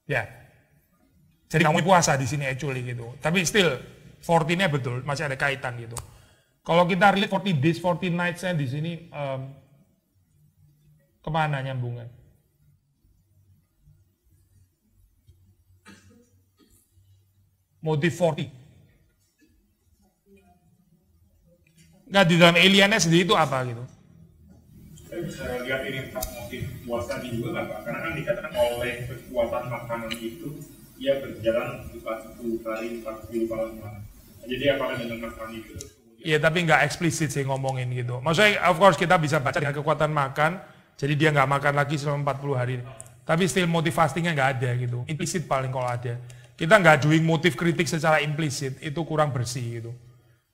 Ya. Jadi ngomongin puasa di sini actually gitu. Tapi still 40-nya betul, masih ada kaitan gitu. Kalau kita relate 40 days, 40 nights-nya di sini kemana nyambungnya? Motif 40. Nggak, di dalam aliennya sendiri itu apa gitu? Saya bisa lihat ini motif puasa juga kan Pak, karena kan dikatakan oleh kekuatan makanan itu ia berjalan 40 hari 40 malam. Jadi apakah dengan makanan itu? Iya tapi nggak eksplisit sih ngomongin gitu. Maksudnya of course kita bisa baca dengan kekuatan makan, jadi dia nggak makan lagi selama 40 hari. Tapi still motif fastingnya nggak ada gitu. Implisit paling kalau ada. Kita nggak doing motif kritik secara implisit, itu kurang bersih gitu.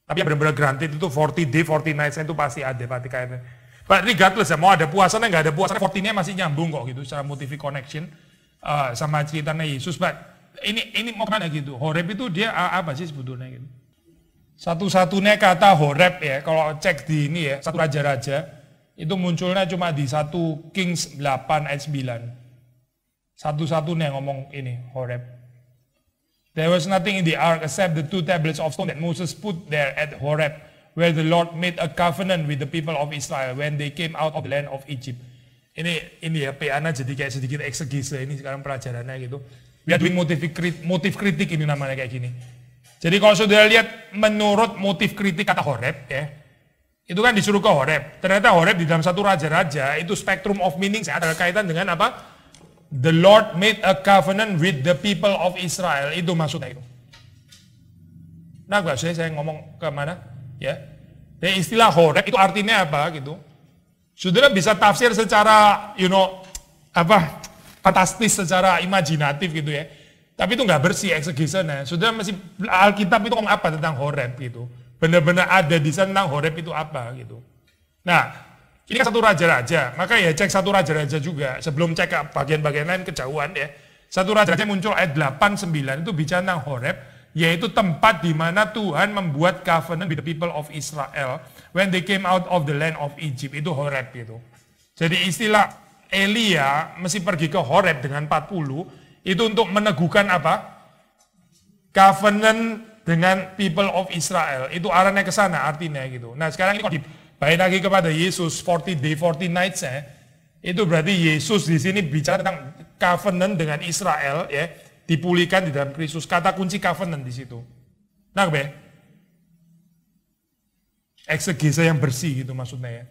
Tapi yang benar-benar granted itu 40 day, 40 nights itu pasti ada, pasti kayaknya. But regardless ya, mau ada puasanya nggak ada puasanya, 40-nya masih nyambung kok gitu, secara motivic connection sama ceritanya Yesus. But ini mau kemana gitu, Horeb itu dia apa sih sebetulnya gitu. Satu-satunya kata Horeb ya, kalau cek di ini ya, satu raja-raja, itu munculnya cuma di 1 Kings 8 ayat 9. Satu-satunya ngomong ini, Horeb. There was nothing in the ark except the 2 tablets of stone that Moses put there at Horeb, where the Lord made a covenant with the people of Israel when they came out of the land of Egypt. Ini ya, PA-nya jadi kayak sedikit eksegese ini sekarang pelajarannya gitu. We are doing motif kritik ini namanya kayak gini. Jadi kalau saudara lihat menurut motif kritik kata Horeb ya, itu kan disuruh ke Horeb. Ternyata Horeb di dalam 1 Raja-Raja itu spektrum of meaning ada kaitan dengan apa? The Lord made a covenant with the people of Israel. Itu maksudnya itu. Nah, gak saya ngomong ke mana? Ya. Dan istilah Horeb itu artinya apa gitu? Saudara bisa tafsir secara fantastis, secara imajinatif gitu ya. Tapi itu nggak bersih exegesennya. Saudara masih Alkitab itu ngomong apa tentang Horeb gitu. Benar-benar ada di sana tentang Horeb itu apa gitu. Nah, ini kan 1 Raja-Raja. Maka ya cek 1 Raja-Raja juga. Sebelum cek ke bagian-bagian lain kejauhan ya. 1 Raja-Raja muncul ayat 8-9 itu bicara tentang Horeb. Yaitu tempat di mana Tuhan membuat covenant with the people of Israel when they came out of the land of Egypt. Itu Horeb gitu. Jadi istilah Elia mesti pergi ke Horeb dengan 40 itu untuk meneguhkan apa? Covenant dengan people of Israel. Itu arahnya ke sana artinya gitu. Nah sekarang ini kalau dibalik lagi kepada Yesus 40 day 40 nights itu berarti Yesus di sini bicara tentang covenant dengan Israel ya, dipulihkan di dalam Kristus. Kata kunci covenant di situ. Nah, eksegese yang bersih gitu maksudnya ya.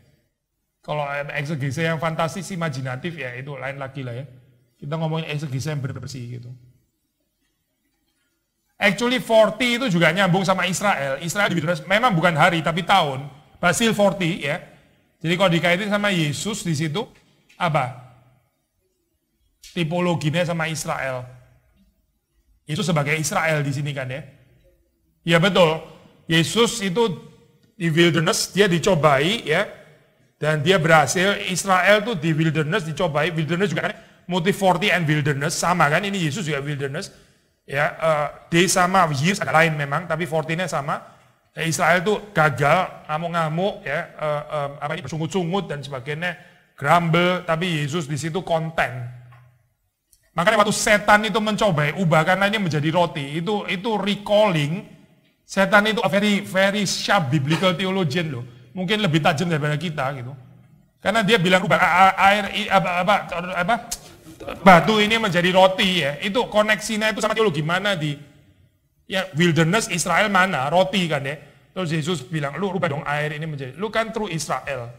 Kalau eksegese yang fantastis, imajinatif ya itu lain lagi lah ya. Kita ngomongin eksegese yang bersih gitu. Actually 40 itu juga nyambung sama Israel. Israel di wilderness memang bukan hari tapi tahun. But still 40 ya. Jadi kalau dikaitin sama Yesus di situ apa? Tipologinya sama Israel. Yesus sebagai Israel di sini kan ya. Ya betul. Yesus itu di wilderness dia dicobai ya. Dan dia berhasil. Israel tuh di wilderness dicobai. Wilderness juga kan motif 40 and wilderness sama kan, ini Yesus juga wilderness ya, day sama years agak lain memang, tapi 40-nya sama. Israel itu gagal, ngamuk-ngamuk ya, bersungut-sungut dan sebagainya, grumble, tapi Yesus di situ konten. Makanya waktu setan itu mencoba ubahkan ini menjadi roti, itu recalling setan itu a very sharp biblical theologian loh, mungkin lebih tajam daripada kita gitu. Karena dia bilang ubah air batu ini menjadi roti ya. Itu koneksinya itu sama teologi mana di ya wilderness Israel mana roti kan ya. Terus Yesus bilang lu rubah dong air ini menjadi. Lu kan through Israel.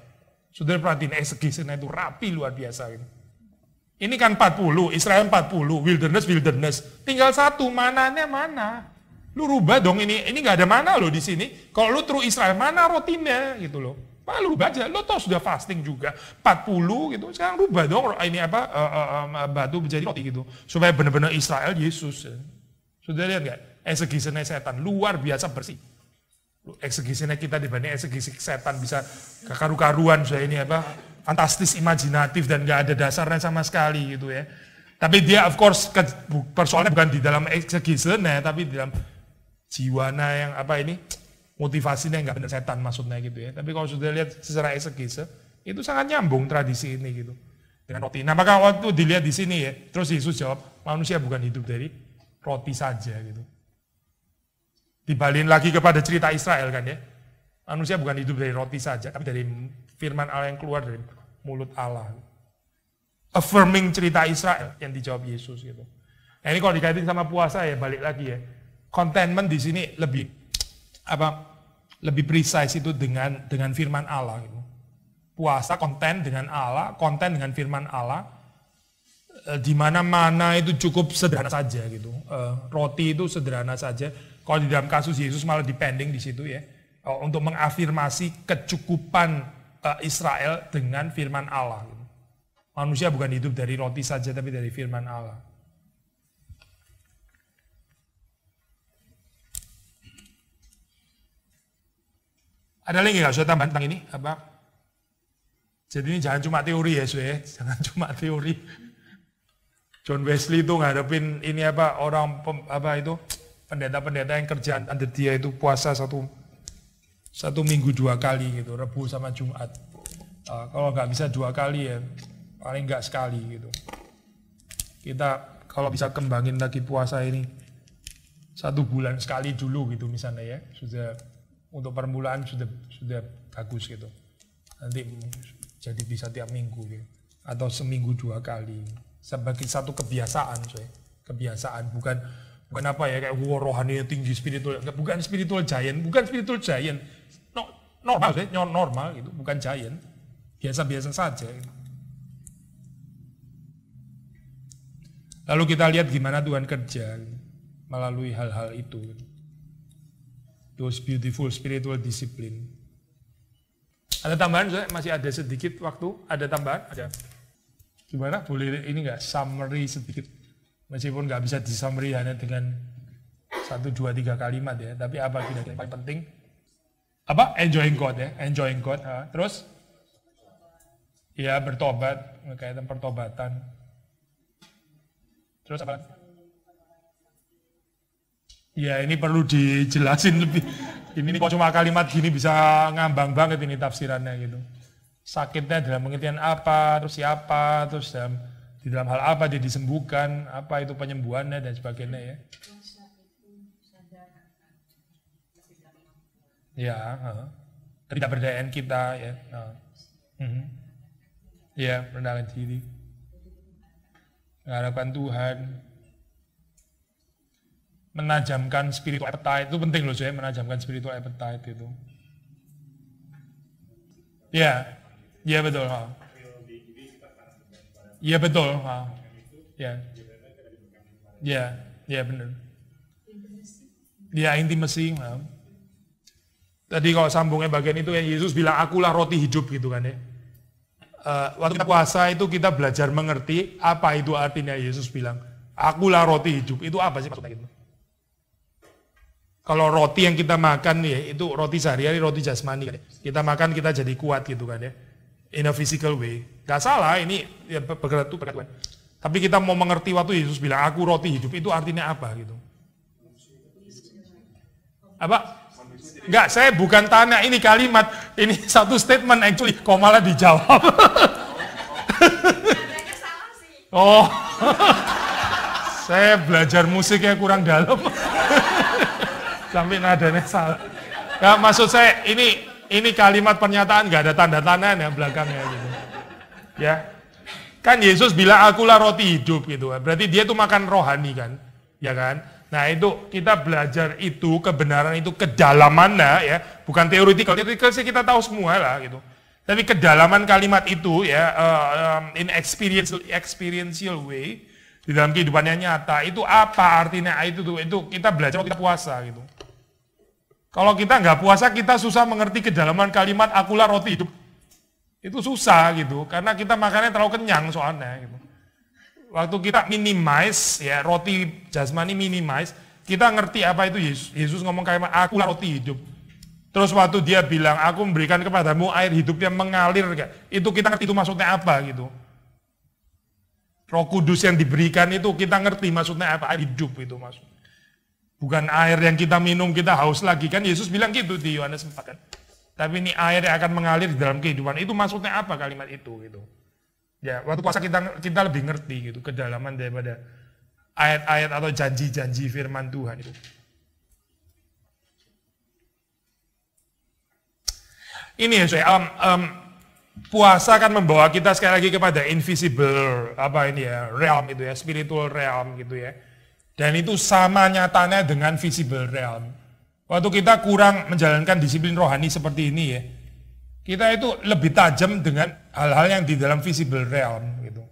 Saudara perhatiin exegesennya itu rapi luar biasa gitu. Ini kan 40, Israel 40, wilderness. Tinggal satu mananya mana. Lu rubah dong ini nggak ada mana loh di sini. Kalau lu through Israel mana rotinya gitu loh. Lu rubah aja, lo toh sudah fasting juga 40 gitu, sekarang rubah dong ini batu menjadi roti gitu, supaya benar-benar Israel Yesus. Sudah lihat nggak? Exegesennya setan luar biasa bersih. Exegesennya kita dibanding eksegesi setan bisa kekaru-karuan, saya ini fantastis, imajinatif dan nggak ada dasarnya sama sekali gitu ya. Tapi dia of course persoalannya bukan di dalam exegesennya, tapi di dalam jiwana yang motivasinya nggak benar setan maksudnya gitu ya. Tapi kalau sudah lihat secara eksegese itu sangat nyambung tradisi ini gitu dengan roti. Nah maka waktu dilihat di sini ya, terus Yesus jawab manusia bukan hidup dari roti saja gitu. Dibalin lagi kepada cerita Israel kan ya, manusia bukan hidup dari roti saja, tapi dari firman Allah yang keluar dari mulut Allah. Affirming cerita Israel yang dijawab Yesus gitu. Nah ini kalau dikaitin sama puasa ya balik lagi ya, contentment di sini lebih precise itu dengan firman Allah gitu. Puasa konten dengan Allah, konten dengan firman Allah, di mana itu cukup sederhana saja gitu. Roti itu sederhana saja. Kalau di dalam kasus Yesus malah depending di situ ya, untuk mengafirmasi kecukupan Israel dengan firman Allah gitu. Manusia bukan hidup dari roti saja tapi dari firman Allah. Ada lagi nggak saya tambah tentang ini Jadi ini jangan cuma teori ya, jangan cuma teori. John Wesley itu ngadepin ini pendeta-pendeta yang kerjaan under dia itu puasa satu minggu 2 kali gitu, Rebu sama Jumat. Kalau nggak bisa 2 kali ya paling nggak sekali gitu. Kita kalau bisa kembangin lagi puasa ini 1 bulan sekali dulu gitu misalnya ya, sudah untuk permulaan sudah bagus gitu. Nanti jadi bisa tiap minggu gitu. Atau seminggu 2 kali. Sebagai satu kebiasaan, kebiasaan bukan Bukan apa ya, kayak rohaninya tinggi, spiritual. Bukan spiritual giant, normal sih, normal gitu, bukan giant. Biasa-biasa saja gitu. Lalu kita lihat gimana Tuhan kerja gitu, melalui hal-hal itu. Gitu. Those beautiful spiritual discipline. Ada tambahan, masih ada sedikit waktu, ada tambahan? Ada. Gimana, boleh ini enggak, summary sedikit? Meskipun nggak bisa disummary hanya dengan 1, 2, 3 kalimat ya, tapi apa kira-kira yang paling penting? Apa? Enjoying God ya, enjoying God. Terus? Ya bertobat, kaitan pertobatan. Terus apa? Ya ini perlu dijelasin lebih. Ini kok cuma kalimat gini bisa ngambang banget ini tafsirannya gitu. Sakitnya dalam pengertian apa, terus siapa, terus di dalam hal apa dia disembuhkan, apa itu penyembuhannya dan sebagainya ya. Ya, ketidakberdayaan kita ya. Ya, rendahkan diri. Mengharapkan Tuhan. Menajamkan spiritual appetite, itu penting loh saya, menajamkan spiritual appetite itu. Ya, ya betul. Iya betul. Ya. Ya benar. Ya intimacy. Tadi kalau sambungnya bagian itu yang Yesus bilang akulah roti hidup gitu kan ya. Waktu kita puasa itu kita belajar mengerti apa itu artinya Yesus bilang akulah roti hidup. Itu apa sih maksudnya gitu? Kalau roti yang kita makan ya itu roti sehari-hari, roti jasmani kan ya. Kita makan kita jadi kuat gitu kan ya. In a physical way. Gak salah, ini ya berkat Tuhan. Tapi kita mau mengerti waktu Yesus bilang, aku roti hidup, itu artinya apa gitu. Apa? Enggak, saya bukan tanya, ini kalimat, ini satu statement actually, kok malah dijawab. Oh, saya belajar musiknya kurang dalam. Sampai nadanya salah. Ya, maksud saya, ini kalimat pernyataan gak ada tanda-tanda yang belakangnya gitu. Ya. Kan Yesus bilang akulah roti hidup gitu. Berarti dia tuh makan rohani kan. Ya kan? Nah, itu kita belajar itu kebenaran itu kedalamannya ya, bukan teoretikal. Teoretikal sih kita tahu semua lah gitu. Tapi kedalaman kalimat itu ya in experiential way di dalam kehidupannya nyata itu apa artinya itu kita belajar waktu kita puasa gitu. Kalau kita nggak puasa, kita susah mengerti kedalaman kalimat akulah roti hidup. Itu susah gitu, karena kita makannya terlalu kenyang soalnya gitu. Waktu kita minimize, ya roti jasmani minimize, kita ngerti apa itu Yesus. Yesus ngomong kalimat akulah roti hidup. Terus waktu dia bilang, aku memberikan kepadamu air hidup yang mengalir, itu kita ngerti itu maksudnya apa gitu. Roh Kudus yang diberikan itu kita ngerti maksudnya apa, air hidup itu maksudnya. Bukan air yang kita minum, kita haus lagi. Kan Yesus bilang gitu di Yohanes 4 kan. Tapi ini air yang akan mengalir di dalam kehidupan. Itu maksudnya apa kalimat itu gitu. Ya, waktu puasa kita lebih ngerti gitu kedalaman daripada ayat-ayat atau janji-janji firman Tuhan itu. Ini ya saya, puasa kan membawa kita sekali lagi kepada invisible realm itu ya, spiritual realm gitu ya. Dan itu sama nyatanya dengan visible realm. Waktu kita kurang menjalankan disiplin rohani seperti ini ya, kita itu lebih tajam dengan hal-hal yang di dalam visible realm gitu.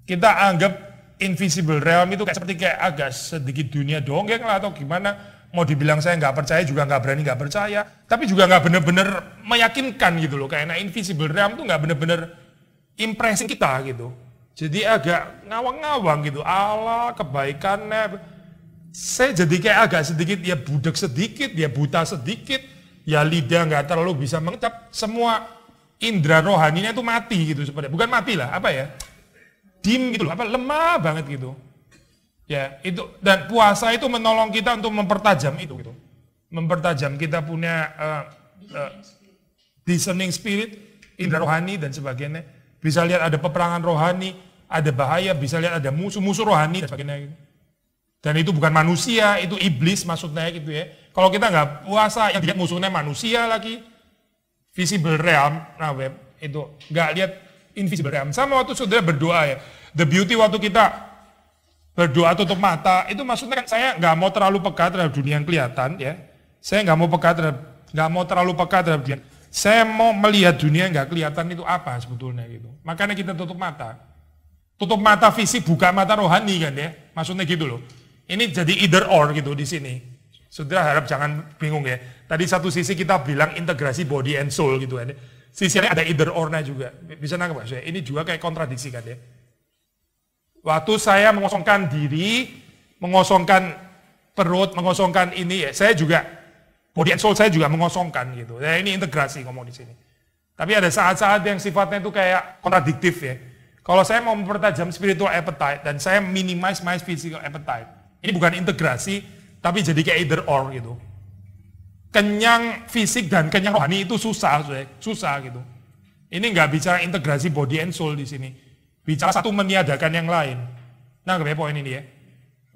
Kita anggap invisible realm itu kayak agak sedikit dunia dongeng lah atau gimana. Mau dibilang saya nggak percaya juga nggak berani nggak percaya, tapi juga nggak benar-benar meyakinkan gitu loh. Karena invisible realm tuh nggak benar-benar impresi kita gitu. Jadi agak ngawang-ngawang gitu. Allah kebaikannya, saya jadi kayak agak sedikit ya budek sedikit, ya buta sedikit, ya lidah nggak terlalu bisa mengecap. Semua indera rohaninya itu mati gitu sebenarnya. Bukan mati lah, apa ya? Dim gitu loh, lemah banget gitu. Ya, itu dan puasa itu menolong kita untuk mempertajam itu gitu. Mempertajam kita punya discerning spirit, indera rohani dan sebagainya. Bisa lihat ada peperangan rohani, ada bahaya, bisa lihat ada musuh-musuh rohani dan sebagainya gitu. Dan itu bukan manusia, itu iblis maksudnya gitu ya. Kalau kita nggak puasa, yang dilihat musuhnya manusia lagi. Visible realm, nah web itu nggak lihat invisible realm. Sama waktu saudara berdoa ya. The beauty waktu kita berdoa tutup mata, itu maksudnya kan saya nggak mau terlalu peka terhadap dunia yang kelihatan ya. Saya nggak mau terlalu peka terhadap dunia. Saya mau melihat dunia yang nggak kelihatan itu apa sebetulnya gitu. Makanya kita tutup mata. Tutup mata fisik, buka mata rohani kan ya. Maksudnya gitu loh. Ini jadi either or gitu di sini. Saudara harap jangan bingung ya. Tadi satu sisi kita bilang integrasi body and soul gitu kan ya. Sisi lain ada either or-nya juga. Bisa nangkep Pak? Ini juga kayak kontradiksi kan ya. Waktu saya mengosongkan diri, mengosongkan perut, mengosongkan ini ya, saya juga body and soul saya juga mengosongkan gitu. Ya ini integrasi ngomong di sini. Tapi ada saat-saat yang sifatnya itu kayak kontradiktif ya. Kalau saya mau mempertajam spiritual appetite dan saya minimize my physical appetite. Ini bukan integrasi, tapi jadi kayak either or gitu. Kenyang fisik dan kenyang rohani itu susah gitu. Ini nggak bicara integrasi body and soul di sini. Bicara satu meniadakan yang lain. Nah, kemudian poin ini ya.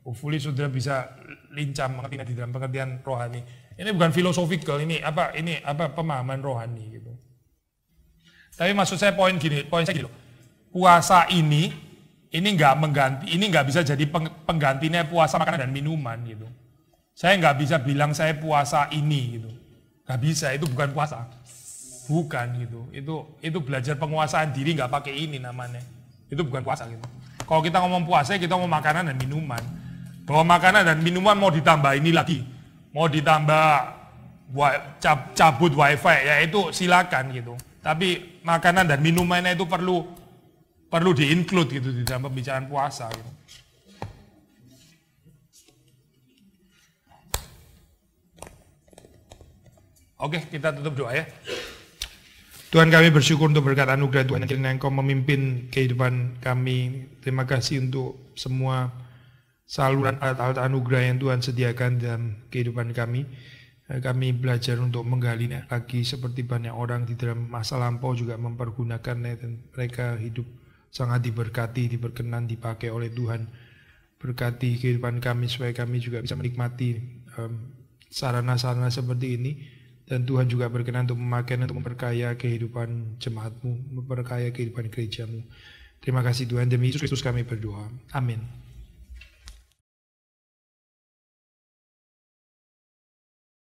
Hopefully sudah bisa lincah mengerti di dalam pengertian rohani. Ini bukan philosophical, ini apa pemahaman rohani gitu. Tapi maksud saya poin saya gini loh. Puasa ini nggak bisa jadi penggantinya puasa makanan dan minuman gitu. Saya nggak bisa bilang saya puasa ini gitu. Nggak bisa, itu bukan puasa. Bukan gitu. Itu belajar penguasaan diri nggak pakai ini namanya. Itu bukan puasa gitu. Kalau kita ngomong puasa, kita ngomong makanan dan minuman. Bahwa makanan dan minuman mau ditambah ini lagi. Mau ditambah cabut wifi, ya itu silakan gitu. Tapi makanan dan minumannya itu perlu di-include gitu di dalam pembicaraan puasa gitu. Oke, kita tutup doa ya. Tuhan, kami bersyukur untuk berkat anugerah Tuhan yang Engkau memimpin kehidupan kami. Terima kasih untuk semua saluran alat-alat anugerah yang Tuhan sediakan dalam kehidupan kami. Kami belajar untuk menggalinya lagi seperti banyak orang di dalam masa lampau juga mempergunakannya dan mereka hidup sangat diberkati, diberkenan, dipakai oleh Tuhan. Berkati kehidupan kami supaya kami juga bisa menikmati sarana-sarana seperti ini. Dan Tuhan juga berkenan untuk memakainya untuk memperkaya kehidupan jemaat-Mu, memperkaya kehidupan gereja-Mu. Terima kasih Tuhan, demi Yesus Kristus kami berdoa. Amin.